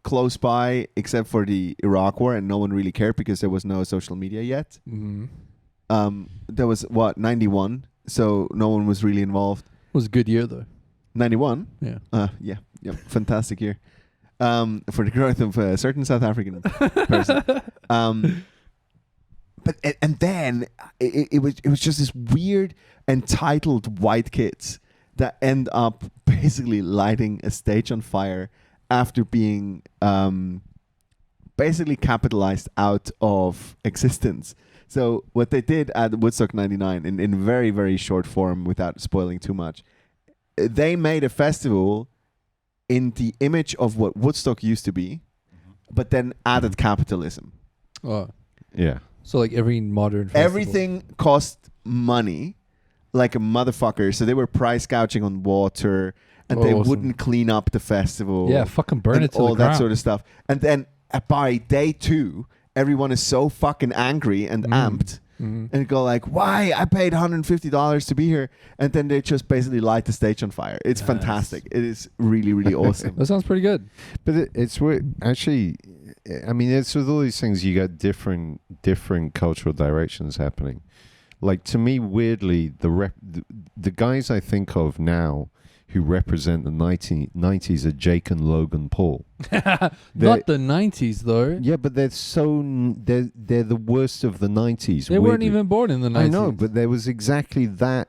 S3: close by except for the Iraq war, and no one really cared because there was no social media yet.
S1: Mm-hmm.
S3: There was 91, so no one was really involved.
S1: It was a good year though.
S3: 91?
S1: Yeah.
S3: Yeah, fantastic year. For the growth of a certain South African person. But then it was just this weird entitled white kids that end up basically lighting a stage on fire after being basically capitalized out of existence. So what they did at Woodstock '99 in very, very short form, without spoiling too much, they made a festival in the image of what Woodstock used to be, but then added capitalism.
S1: Oh.
S2: Yeah.
S1: So like every modern festival.
S3: Everything cost money like a motherfucker. So they were price gouging on water, and they
S1: Awesome.
S3: wouldn't clean up the festival.
S1: Yeah, fucking burn
S3: and
S1: it to
S3: all
S1: the ground.
S3: that sort of stuff. And then by day 2, everyone is so fucking angry and amped.
S1: Mm-hmm.
S3: And go like, why? I paid $150 to be here. And then they just basically light the stage on fire. It's
S1: Nice.
S3: fantastic. It is really, really awesome.
S1: That sounds pretty good.
S2: But it's weird. Actually, I mean, it's with all these things, you got different cultural directions happening. Like, to me, weirdly, the guys I think of now who represent the 90s are Jake and Logan Paul.
S1: Not the 90s though.
S2: Yeah, but they're the worst of the 90s.
S1: They weren't
S2: weirdly.
S1: even born in the 90s.
S2: I know, but there was exactly that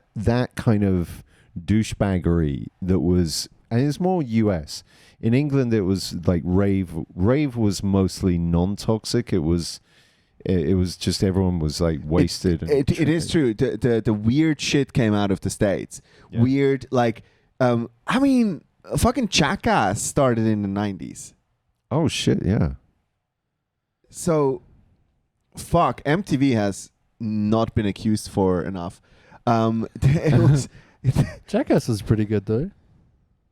S2: kind of douchebaggery that was, and it's more US. In England, it was like rave. Rave was mostly non-toxic. It was just everyone was like wasted.
S3: It is true. The weird shit came out of the States.
S2: Yeah.
S3: Weird, like, I mean, fucking Jackass started in the 90s.
S2: Oh shit! Yeah.
S3: So, fuck, MTV has not been accused for enough. It was
S1: Jackass was pretty good though.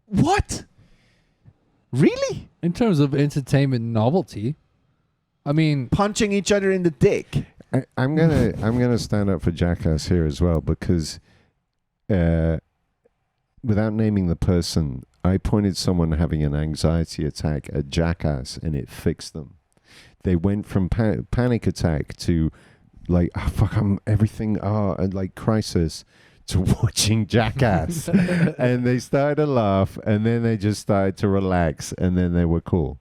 S3: what? Really?
S1: In terms of entertainment novelty. I mean,
S3: Punching each other in the dick.
S2: I'm gonna stand up for Jackass here as well, because without naming the person, I pointed someone having an anxiety attack at Jackass, and it fixed them. They went from panic attack to like, oh, fuck, I'm everything, and like crisis, to watching Jackass. And they started to laugh, and then they just started to relax, and then they were cool.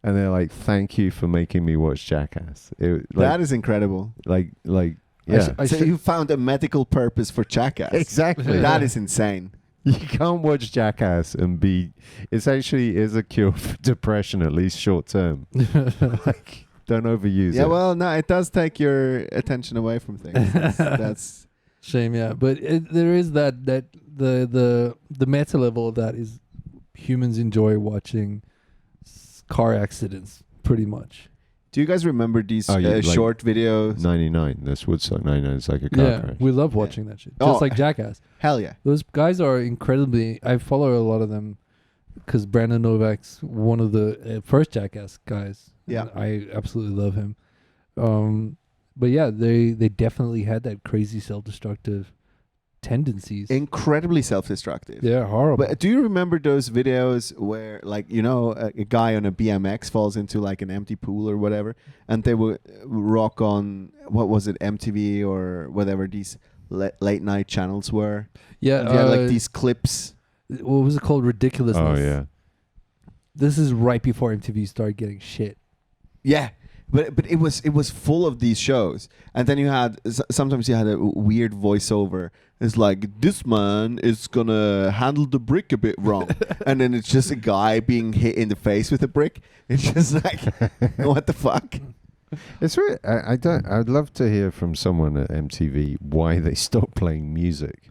S2: And they're like, thank you for making me watch Jackass.
S3: That is incredible.
S2: like, yeah.
S1: I
S3: So
S1: should-
S3: you found a medical purpose for Jackass.
S2: Exactly.
S3: That is insane.
S2: You can't watch Jackass and be. It's actually is a cure for depression, at least short term. Like, don't overuse
S3: Yeah,
S2: it.
S3: well, no, it does take your attention away from things. That's
S1: shame, yeah. But there is that the meta level of that is humans enjoy watching car accidents pretty much.
S3: Do you guys remember these
S2: Oh, yeah, like
S3: short videos?
S2: 99. This Woodstock 99 is like a car
S1: Yeah,
S2: crash.
S1: we love watching that shit.
S3: Oh.
S1: Just like Jackass.
S3: Hell yeah.
S1: Those guys are incredibly. I follow a lot of them because Brandon Novak's one of the first Jackass guys.
S3: Yeah.
S1: And I absolutely love him. But yeah, they definitely had that crazy self-destructive tendencies.
S3: Incredibly self-destructive.
S1: Yeah, horrible.
S3: But do you remember those videos where, like, you know, a guy on a BMX falls into like an empty pool or whatever, and they would rock on, what was it, MTV or whatever these late night channels were?
S1: Yeah,
S3: And they had like these clips.
S1: What was it called? Ridiculousness.
S2: Oh yeah.
S1: This is right before MTV started getting shit.
S3: Yeah. But it was full of these shows, and then you had sometimes you had a weird voiceover. It's like, this man is gonna handle the brick a bit wrong, and then it's just a guy being hit in the face with a brick. It's just like, what the fuck?
S2: It's really, I don't. I'd love to hear from someone at MTV why they stopped playing music.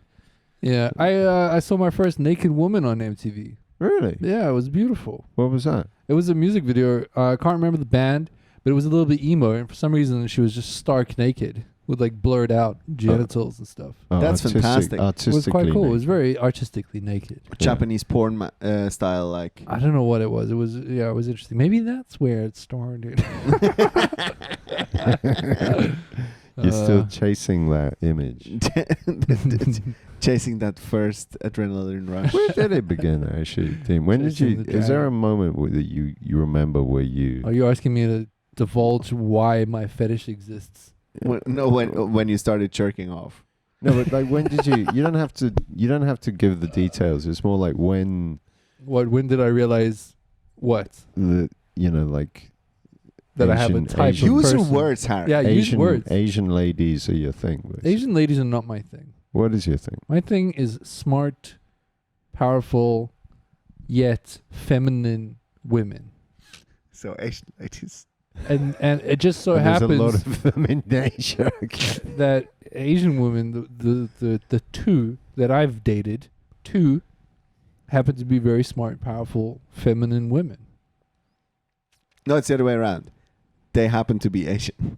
S1: Yeah, I saw my first naked woman on MTV.
S2: Really?
S1: Yeah, it was beautiful.
S2: What was that?
S1: It was a music video. I can't remember the band, but it was a little bit emo, and for some reason she was just stark naked with like blurred out genitals and stuff.
S2: Oh,
S3: That's fantastic.
S1: It was quite cool. It was
S2: naked.
S1: very artistically naked.
S3: Japanese porn style, like.
S1: I don't know what it was. It was it was interesting. Maybe that's where it started.
S2: You're still chasing that image.
S3: Chasing that first adrenaline rush.
S2: Where did it begin, actually, Tim? When did
S1: Chasing
S2: you?
S1: the
S2: Is there a
S1: dragon.
S2: moment that you remember where you?
S1: Are you asking me to divulge why my fetish exists?
S3: When you started jerking off.
S2: No, but like when did you? You don't have to. You don't have to give the details. It's more like when.
S1: When did I realize what?
S2: Like.
S1: That I have a type of
S3: Use your
S1: person.
S3: words, Harry.
S1: Yeah, use
S2: Asian
S1: words.
S2: Asian ladies are your thing. Basically.
S1: Asian ladies are not my thing.
S2: What is your thing?
S1: My thing is smart, powerful, yet feminine women.
S3: So Asian ladies.
S1: And it just so
S2: And
S1: happens
S2: there's a lot of them in Asia.
S1: that Asian women, the two that I've dated, happen to be very smart, powerful, feminine women.
S3: No, it's the other way around. They happen to be Asian.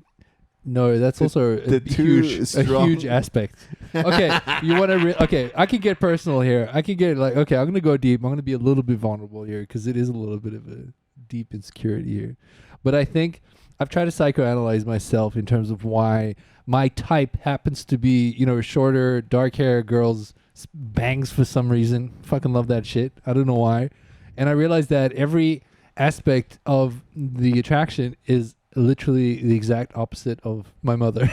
S1: No, that's also a huge aspect. Okay, you want to? Okay, I could get personal here. I could get like, okay, I'm gonna go deep. I'm gonna be a little bit vulnerable here because it is a little bit of a deep insecurity here. But I think I've tried to psychoanalyze myself in terms of why my type happens to be, shorter, dark hair girls, bangs for some reason. Fucking love that shit. I don't know why. And I realized that every aspect of the attraction is literally the exact opposite of my mother.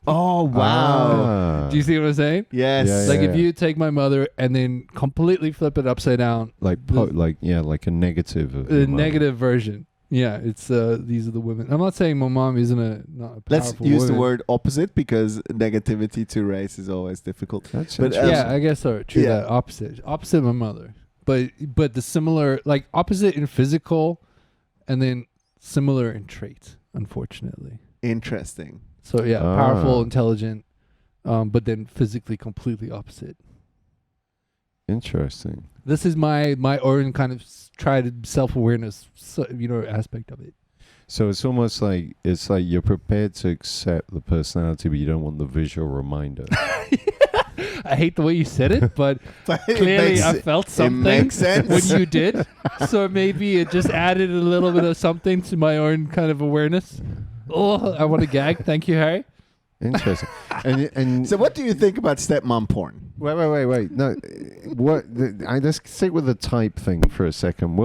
S3: Oh, wow.
S1: Do you see what I'm saying?
S3: Yes.
S2: Yeah,
S1: Like if you take my mother and then completely flip it upside down,
S2: like a negative. Of
S1: the
S2: your mother.
S1: negative version. Yeah, it's these are the women. I'm not saying my mom isn't not a
S3: Let's
S1: powerful
S3: use the
S1: woman.
S3: word opposite because negativity to race is always difficult.
S2: That's
S3: But,
S2: interesting.
S1: Yeah, I guess so. True
S3: Yeah.
S1: that. Opposite my mother. But the similar, like opposite in physical and then similar in trait, unfortunately.
S3: Interesting.
S1: So yeah,
S2: Ah.
S1: powerful, intelligent, but then physically completely opposite.
S2: Interesting.
S1: This is my own kind of tried self-awareness, aspect of it.
S2: So it's almost like you're prepared to accept the personality, but you don't want the visual reminder.
S1: I hate the way you said it, but
S3: But
S1: clearly I felt something
S3: makes sense.
S1: when you did. So maybe it just added a little bit of something to my own kind of awareness. Oh, I want to gag. Thank you, Harry.
S2: Interesting. And
S3: So what do you think about stepmom porn?
S2: wait. No, let's stick with the type thing for a second.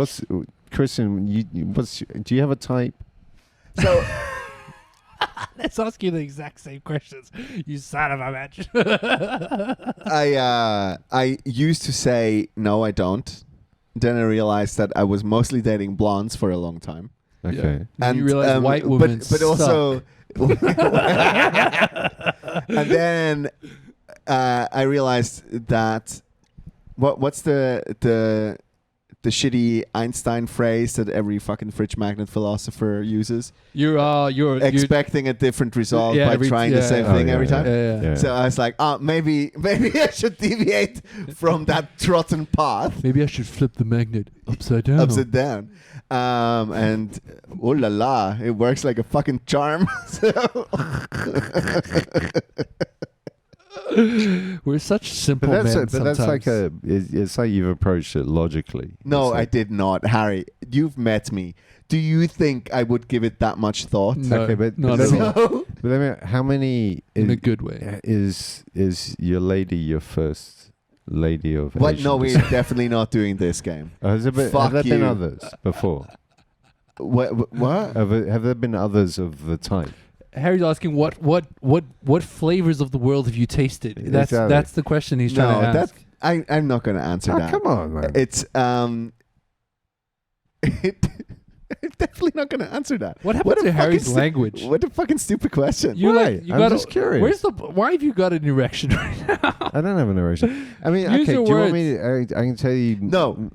S2: Christian? Do you have a type?
S3: So
S1: Let's ask you the exact same questions, you son of a bitch.
S3: I used to say no, I don't. Then I realized that I was mostly dating blondes for a long time.
S2: Okay.
S1: And you realize white women
S3: but also, and then I realized that what's the shitty Einstein phrase that every fucking fridge magnet philosopher uses?
S1: You're
S3: Expecting a different result
S1: Yeah,
S3: by trying the same
S2: Oh,
S3: thing
S2: yeah,
S3: every time.
S2: Yeah.
S3: So I was like, maybe I should deviate from that trodden path.
S1: Maybe I should flip the magnet upside down.
S3: Upside down. And oh la la, it works like a fucking charm.
S1: We're such simple
S2: But
S1: men
S2: that's
S1: sometimes.
S2: like it's like you've approached it logically.
S3: No,
S2: It's
S3: I
S2: like-
S3: did not. Harry, you've met me. Do you think I would give it that much thought?
S1: No,
S2: Okay, but-
S1: not
S2: but
S1: at all.
S3: No.
S2: But I mean, how many
S1: in a good way.
S2: is your lady your first lady of
S3: What?
S2: Asian
S3: No, we're
S2: descent?
S3: definitely not doing this game.
S2: Has there been,
S3: Fuck
S2: have there been
S3: you.
S2: others before?
S3: What?
S2: Have there been others of the type?
S1: Harry's asking what flavors of the world have you tasted?
S2: Exactly.
S1: That's the question he's trying to ask.
S3: I'm not going to answer that.
S2: Come on, man.
S3: It's I'm definitely not going to answer that.
S1: What happened
S3: a
S1: to Harry's
S3: fucking
S1: language?
S3: What a fucking stupid question.
S1: You
S2: Why?
S1: like you
S2: I'm
S1: got
S2: just curious.
S1: why have you got an erection right now?
S2: I don't have an erection. I mean,
S1: Use
S2: okay.
S1: your
S2: Do you want me? I can tell you.
S3: No.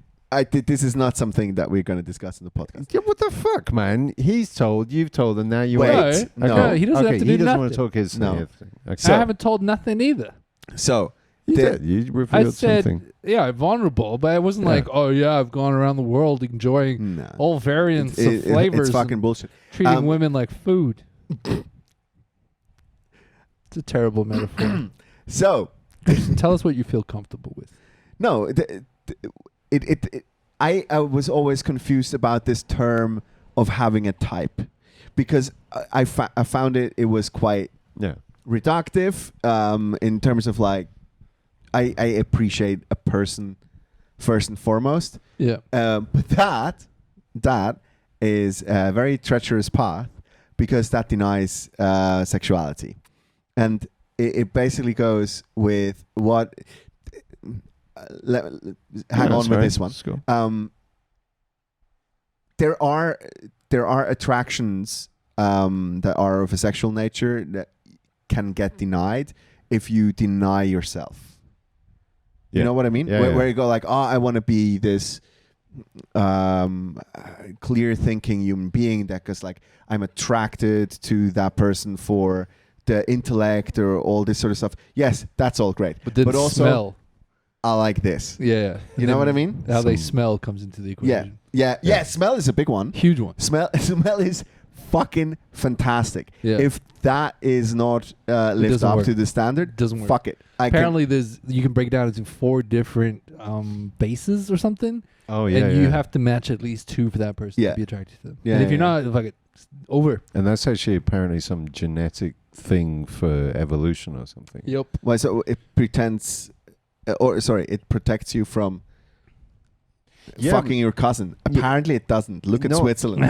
S3: This is not something that we're going to discuss in the podcast.
S2: Yeah, what the fuck, man? He's told, you've told, and now you
S3: Wait,
S2: ain't.
S3: no.
S1: Okay, he doesn't have to do
S2: he doesn't
S1: nothing.
S2: want to talk his
S3: No.
S2: thing. Okay.
S3: So-
S1: I haven't told nothing either.
S3: So,
S2: You
S3: the-
S2: did. You
S1: I
S2: revealed
S1: said,
S2: something.
S1: yeah, vulnerable, but it wasn't
S2: Yeah.
S1: like, oh yeah, I've gone around the world enjoying
S3: no.
S1: all variants of flavors,
S3: It's fucking
S1: and
S3: bullshit.
S1: treating women like food. It's a terrible metaphor.
S3: So,
S1: Tell us what you feel comfortable with.
S3: no, I was always confused about this term of having a type because I found it was quite
S2: Yeah.
S3: reductive in terms of like I appreciate a person first and foremost,
S1: Yeah.
S3: but that is a very treacherous path because that denies sexuality, and it basically goes with what. Hang on with this one.
S2: Let's go.
S3: There are attractions that are of a sexual nature that can get denied if you deny yourself. You
S2: Yeah.
S3: know what I mean?
S2: Yeah,
S3: where,
S2: yeah.
S3: where you go like, oh, I want to be this clear thinking human being that goes like, I'm attracted to that person for the intellect or all this sort of stuff. Yes, that's all great.
S1: But
S3: also,
S1: smell.
S3: I like this.
S1: Yeah.
S3: You know what I mean?
S1: How they
S2: Some-
S1: smell comes into the
S3: Yeah.
S1: equation.
S3: Yeah. Smell is a big one.
S1: Huge one.
S3: Smell is fucking fantastic.
S1: Yeah.
S3: If that is not lived
S1: doesn't
S3: up
S1: work.
S3: to the standard,
S1: Doesn't work.
S3: fuck it.
S1: Apparently, you can break it down into 4 different bases or something,
S2: Oh yeah.
S1: and you
S2: yeah.
S1: have to match at least 2 for that person
S3: Yeah.
S1: to be attracted to them.
S3: Yeah,
S1: and if
S3: yeah,
S1: you're not, fuck it, it's over.
S2: And that's actually apparently some genetic thing for evolution or something.
S1: Yep.
S3: Well, so it pretends, it protects you from
S2: Yeah,
S3: fucking your cousin. Apparently, it doesn't. Look at
S2: No.
S3: Switzerland.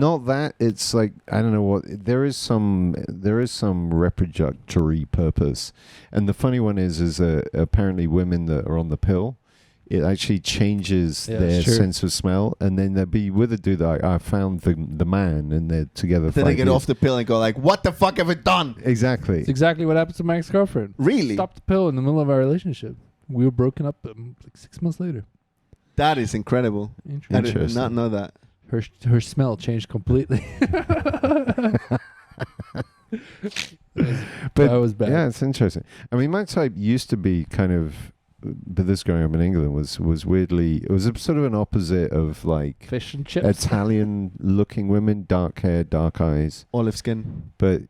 S2: Not that. It's like I don't know what. There is some reproductory purpose, and the funny one is apparently women that are on the pill, it actually changes
S1: Yeah,
S2: their
S1: it's true.
S2: sense of smell, and then they'll be with a dude like I found the man, and they're together.
S3: Then
S2: 5
S3: they get
S2: years.
S3: off the pill and go like, "What the fuck have I done?"
S2: Exactly.
S1: It's exactly what happened to my ex-girlfriend.
S3: Really?
S1: Stopped the pill in the middle of our relationship. We were broken up like 6 months later.
S3: That is incredible. I did
S2: Interesting.
S3: not know that.
S1: Her smell changed completely.
S2: But
S1: that was bad.
S2: yeah, it's interesting. I mean, my type used to be kind of, but this growing up in England was weirdly. It was a sort of an opposite of like
S1: Fish and chips.
S2: Italian-looking women, dark hair, dark eyes.
S3: Olive skin.
S2: But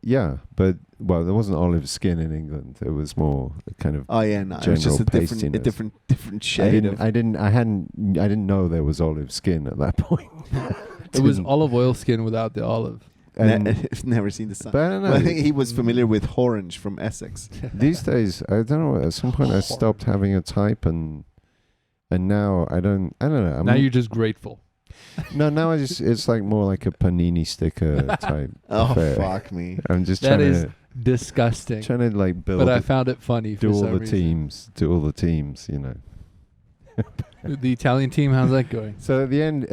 S2: well, there wasn't olive skin in England. It was more kind of.
S3: Oh yeah, no, it was just a
S2: General
S3: different
S2: pastiness.
S3: shade of.
S2: I didn't know there was olive skin at that point.
S1: It was
S2: Didn't-
S1: olive oil skin without the olive.
S2: and,
S3: I've never seen the sun.
S2: but I don't know.
S3: Well, I think he was familiar with orange from Essex.
S2: These days, I don't know. At some point, I stopped having a type, and now I don't know.
S1: Now you're just grateful.
S2: now it's like more like a Panini Sticker type.
S3: Oh
S2: affair.
S3: fuck me!
S2: I'm just
S1: That
S2: trying
S1: is
S2: to
S1: disgusting.
S2: like build.
S1: But I found it funny for
S2: do all
S1: some
S2: the
S1: reason.
S2: teams. Do all the teams. You know.
S1: The Italian team, how's that going?
S2: So at the end,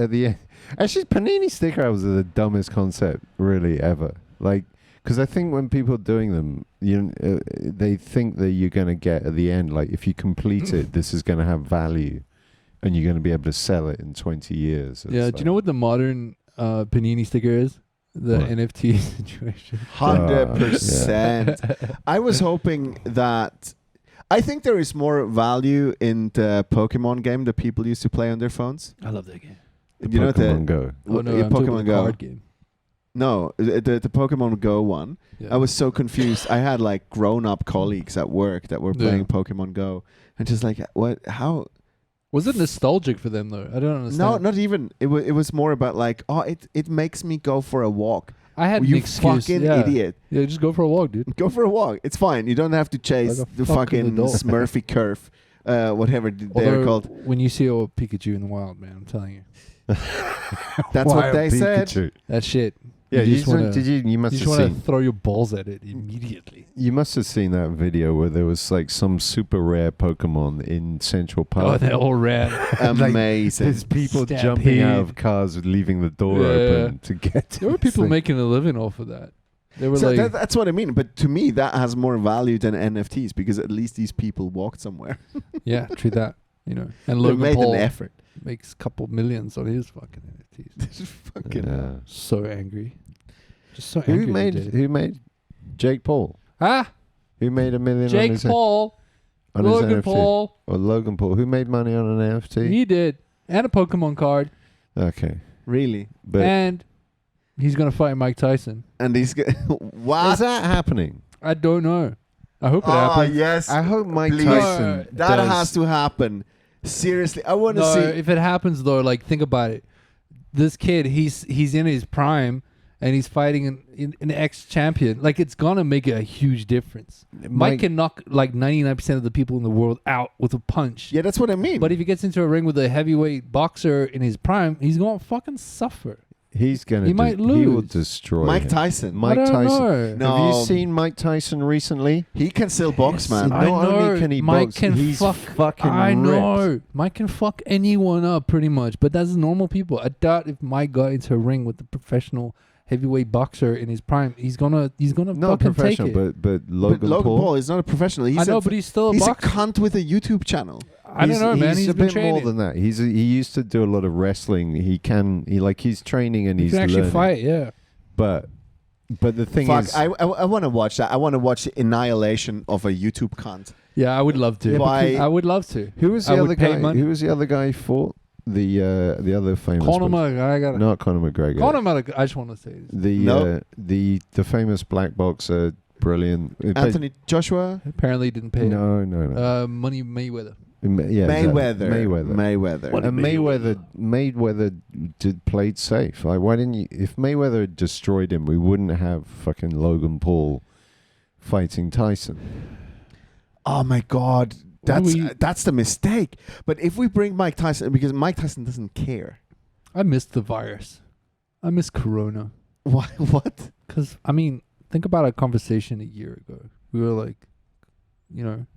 S2: actually, Panini Sticker was the dumbest concept really ever. Like, because I think when people are doing them, they think that you're going to get at the end, like, if you complete it, this is going to have value, and you're going to be able to sell it in 20 years. It's
S1: Yeah,
S2: like,
S1: do you know what the modern Panini Sticker is? The
S2: What?
S1: NFT situation.
S3: 100%. I was hoping that. I think there is more value in the Pokemon game that people used to play on their phones.
S1: I love that game.
S2: the Pokemon Go.
S1: Oh no,
S3: yeah,
S1: I'm talking
S3: Pokemon
S1: about
S3: Go.
S1: card game.
S3: No, the Pokemon Go one.
S1: Yeah.
S3: I was so confused. I had like grown-up colleagues at work that were
S1: Yeah.
S3: playing Pokemon Go, and just like, what? How?
S1: Was it nostalgic for them though? I don't understand.
S3: No, not even. It was more about like, oh, it makes me go for a walk.
S1: I had an
S3: You
S1: excuse.
S3: fucking
S1: yeah.
S3: idiot.
S1: Yeah, just go for a walk, dude.
S3: Go for a walk. It's fine. You don't have to chase
S1: Like a
S3: the
S1: fucking
S3: fucking
S1: adult.
S3: Smurfy curve, whatever they're
S1: Although,
S3: called.
S1: when you see a Pikachu in the wild, man, I'm telling you,
S3: That's what they said.
S2: Pikachu.
S1: that shit.
S2: Yeah,
S1: you just wanna,
S2: you must
S1: you
S2: have
S1: just want
S2: seen.
S1: to throw your balls at it immediately.
S2: You must have seen that video where there was like some super rare Pokemon in Central
S1: Oh,
S2: Park.
S1: they're all red.
S3: Amazing.
S2: There's people
S1: Stampede.
S2: jumping out of cars, leaving the door
S1: Yeah.
S2: open to get.
S1: There were
S2: this
S1: people
S2: thing.
S1: making a living off of that. They were
S3: So
S1: like,
S3: that's what I mean. But to me, that has more value than NFTs because at least these people walked somewhere.
S1: yeah, true that. You know, and
S3: They
S1: Logan
S3: made
S1: Paul
S3: an effort.
S1: makes a couple millions on his fucking NFTs.
S3: Fucking
S2: Yeah.
S1: So angry. Just so angry.
S2: Who made Jake Paul?
S1: Ah,
S2: Who made $1 million on
S1: Jake
S2: his,
S1: Paul,
S2: on his
S1: Logan
S2: NFT?
S1: Paul.
S2: Or Logan Paul? Who made money on an NFT?
S1: He did, and a Pokemon card,
S2: Okay,
S3: Really?
S2: but
S1: and he's gonna fight Mike Tyson.
S3: And these guys. What?
S2: is that happening?
S1: I don't know. I hope it
S3: Oh,
S1: happens.
S3: yes.
S2: I hope Mike
S3: Please.
S2: Tyson.
S3: That
S2: does-
S3: has to happen. Seriously. I want to
S1: No,
S3: see.
S1: if it happens though, like think about it. This kid, he's in his prime, and he's fighting an ex-champion. Like it's gonna make a huge difference. Mike can knock like 99% of the people in the world out with a punch.
S3: Yeah, that's what I mean.
S1: But if he gets into a ring with a heavyweight boxer in his prime, he's gonna fucking suffer.
S2: He's gonna.
S1: He might
S2: He will
S1: lose.
S2: destroy
S3: Mike
S2: him.
S3: Tyson.
S2: Mike
S1: I don't
S2: Tyson.
S1: know.
S3: No.
S2: Have you seen Mike Tyson recently?
S3: He can still box, man.
S2: Not
S1: I know.
S2: only can he
S1: Mike
S2: box,
S1: can
S2: he's
S1: fuck.
S2: fucking
S1: I
S2: ripped.
S1: know. Mike can fuck anyone up pretty much, but that's normal people. I doubt if Mike got into a ring with a professional heavyweight boxer in his prime, he's gonna
S2: Not
S1: fucking take
S2: professional,
S1: it.
S2: but Logan,
S3: But Logan
S2: Paul.
S3: Paul is not a professional. He's
S1: I know,
S3: a,
S1: but he's still a
S3: he's a
S1: boxer.
S3: cunt with a YouTube channel.
S1: I don't know, man. He's
S2: a
S1: been
S2: bit
S1: training.
S2: more than that. He used to do a lot of wrestling. He's training and
S1: He
S2: he's
S1: can actually
S2: learning.
S1: fight. Yeah.
S2: But the thing
S3: Fuck,
S2: is,
S3: I want to watch that. I want to watch the annihilation of a YouTube cunt.
S1: Yeah, I would love to.
S3: Yeah, Why-
S1: I would love to.
S2: who was
S1: I
S2: the
S1: would
S2: other
S1: pay
S2: guy?
S1: money.
S2: Who was the other guy who fought the other famous?
S1: Conor
S2: one?
S1: McGregor.
S2: Not Conor McGregor.
S1: Conor McGregor. I just want to say this.
S2: The famous black boxer, brilliant.
S3: Anthony Joshua?
S1: Apparently, he didn't pay.
S2: No.
S1: Money Mayweather.
S2: Yeah,
S3: Mayweather.
S2: Mayweather.
S3: What
S2: And Mayweather played safe. Like, why didn't you? If Mayweather had destroyed him, we wouldn't have fucking Logan Paul fighting Tyson.
S3: Oh my God. That's the mistake. But if we bring Mike Tyson, because Mike Tyson doesn't care.
S1: I missed the virus. I miss Corona.
S3: Why? What?
S1: Because, I mean, think about our conversation a year ago. We were like,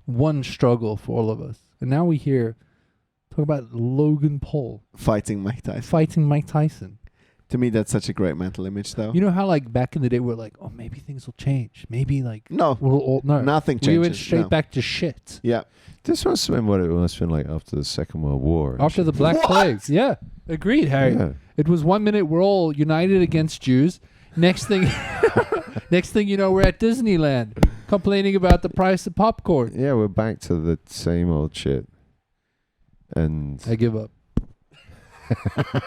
S1: one struggle for all of us. And now we talk about Logan Paul
S3: Fighting Mike Tyson.
S1: fighting Mike Tyson.
S3: To me, that's such a great mental image, though.
S1: You know how, like, back in the day, we're like, oh, maybe things will change. Maybe, like,
S3: No.
S1: we'll all... No.
S3: Nothing changes.
S1: We went straight
S3: No.
S1: back to shit.
S3: Yeah.
S2: This must have been what it must have been like after the Second World War. and
S1: After
S2: shit.
S1: the Black
S3: What?
S1: Plague. Yeah. Agreed, Harry.
S2: Yeah.
S1: It was 1 minute we're all united against Jews. Next thing you know, we're at Disneyland complaining about the price of popcorn.
S2: Yeah, we're back to the same old shit. And
S1: I give up.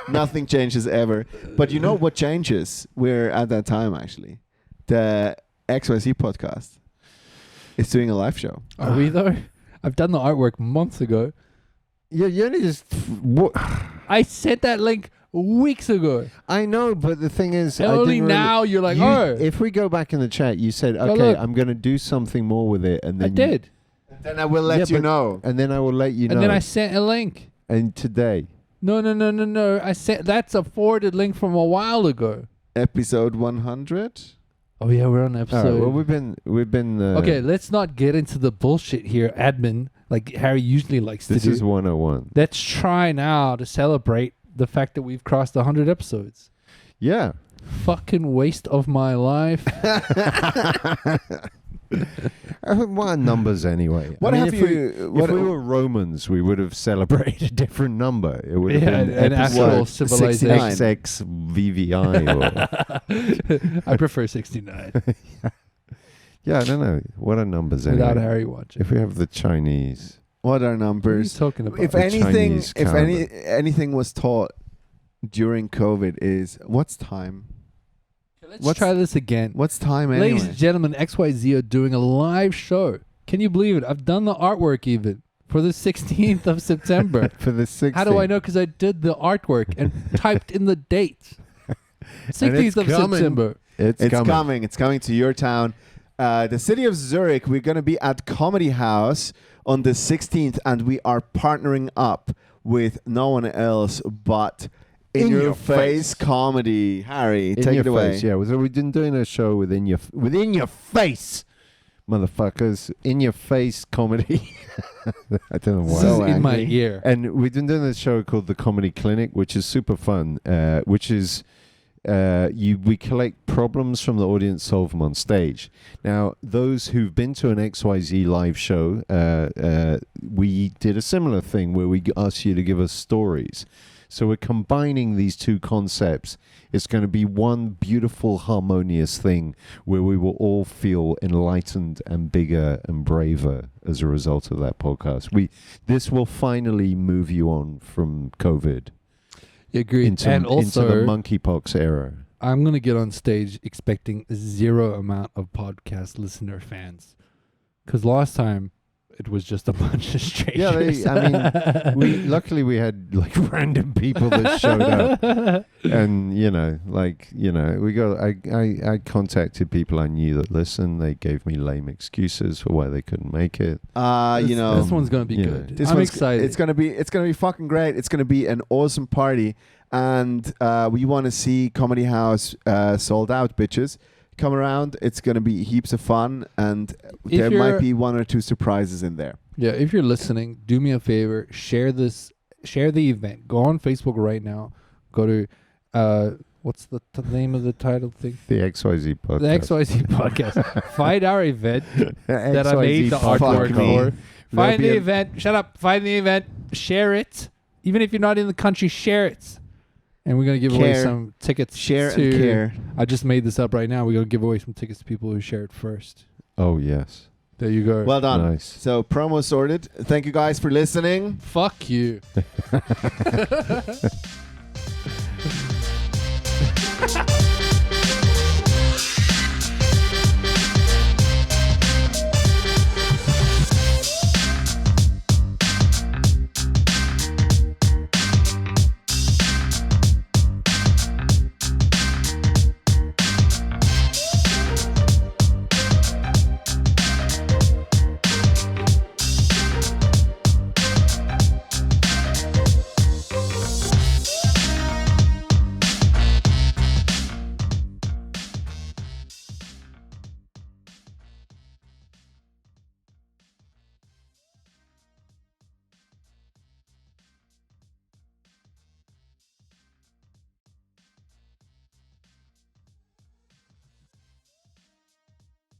S3: Nothing changes ever. But you know what changes? We're at that time, actually. The XYZ podcast is doing a live show.
S1: Are we though? I've done the artwork months ago.
S2: yeah, you only just what?
S1: I sent that link weeks ago.
S2: I know, but the thing is,
S1: And
S2: I
S1: only
S2: didn't really-
S1: now you're like,
S2: you-
S1: oh,
S2: If we go back in the chat, you said,
S1: Oh,
S2: "Okay,
S1: look.
S2: I'm going to do something more with it," and
S1: I
S2: then
S1: did.
S3: Then I will let
S2: Yeah,
S3: you
S2: but-
S3: know.
S2: and then I will let you know.
S1: And then I sent a link.
S2: And today,
S1: No. I sent that's a forwarded link from a while ago.
S3: Episode 100.
S1: Oh yeah, we're on
S2: all
S1: episode.
S2: right, well, we've been.
S1: Okay, let's not get into the bullshit here, admin, like Harry usually likes
S2: This
S1: to do.
S2: is 101.
S1: Let's try now to celebrate the fact that we've crossed 100 episodes.
S2: Yeah.
S1: Fucking waste of my life.
S2: What are numbers anyway?
S3: What
S2: I mean,
S3: have
S2: if
S3: you?
S2: We, if we were Romans, we would have celebrated a different number. It would have
S1: Yeah,
S2: been
S1: an actual
S2: episode
S1: civilization.
S3: 69.
S2: XXVVI.
S1: I prefer 69
S2: Yeah, I don't know. What are numbers
S1: without
S2: anyway?
S1: Harry watching.
S2: If we have the Chinese.
S3: What are
S1: What are you
S3: numbers?
S1: talking about?
S3: If
S2: The
S3: anything,
S2: Chinese
S3: if
S2: calendar.
S3: anything was taught during COVID is what's time?
S1: Let's
S3: what's-
S1: try this again.
S3: What's time anyway?
S1: Ladies and gentlemen, XYZ are doing a live show. Can you believe it? I've done the artwork even for the 16th of September.
S2: For the 16th.
S1: How do I know? Because I did the artwork and typed in the date. 16th of
S2: coming.
S1: September.
S2: It's coming.
S3: It's coming to your town. The city of Zurich, we're going to be at Comedy House on the 16th, and we are partnering up with no one else but In Your Face Comedy. Harry, take it away.
S2: Face, yeah, so we've been doing a show within your face, motherfuckers. In Your Face Comedy. I don't know why.
S3: So
S1: in my
S3: angry.
S1: ear.
S2: And we've been doing a show called The Comedy Clinic, which is super fun, which is we collect problems from the audience, solve them on stage. Now, those who've been to an XYZ live show, we did a similar thing where we asked you to give us stories. So we're combining these two concepts. It's going to be one beautiful, harmonious thing where we will all feel enlightened and bigger and braver as a result of that podcast. This will finally move you on from COVID.
S1: Agreed.
S2: Into the monkeypox era.
S1: I'm going to get on stage expecting zero amount of podcast listener fans. Because last time, it was just a bunch of strangers.
S2: Yeah, luckily we had like random people that showed up. And, I contacted people I knew that listened. They gave me lame excuses for why they couldn't make it.
S1: This one's going to be good. I'm excited.
S3: It's going to be fucking great. It's going to be an awesome party. And we want to see Comedy House sold out, bitches. Come around. It's going to be heaps of fun. And there might be one or two surprises in there.
S1: Yeah, if you're listening, do me a favor. Share the event. Go on Facebook right now. Go to, what's the name of the title thing?
S2: The XYZ podcast.
S1: The XYZ podcast. Find our event that I made the artwork for. Find the event. Shut up. Find the event. Share it. Even if you're not in the country, share it. And we're going to give away some tickets.
S3: Share and care.
S1: I just made this up right now. We're going to give away some tickets to people who share it first.
S2: Oh, yes.
S1: There you go.
S3: Well done.
S2: Nice.
S3: So, promo sorted. Thank you guys for listening.
S1: Fuck you.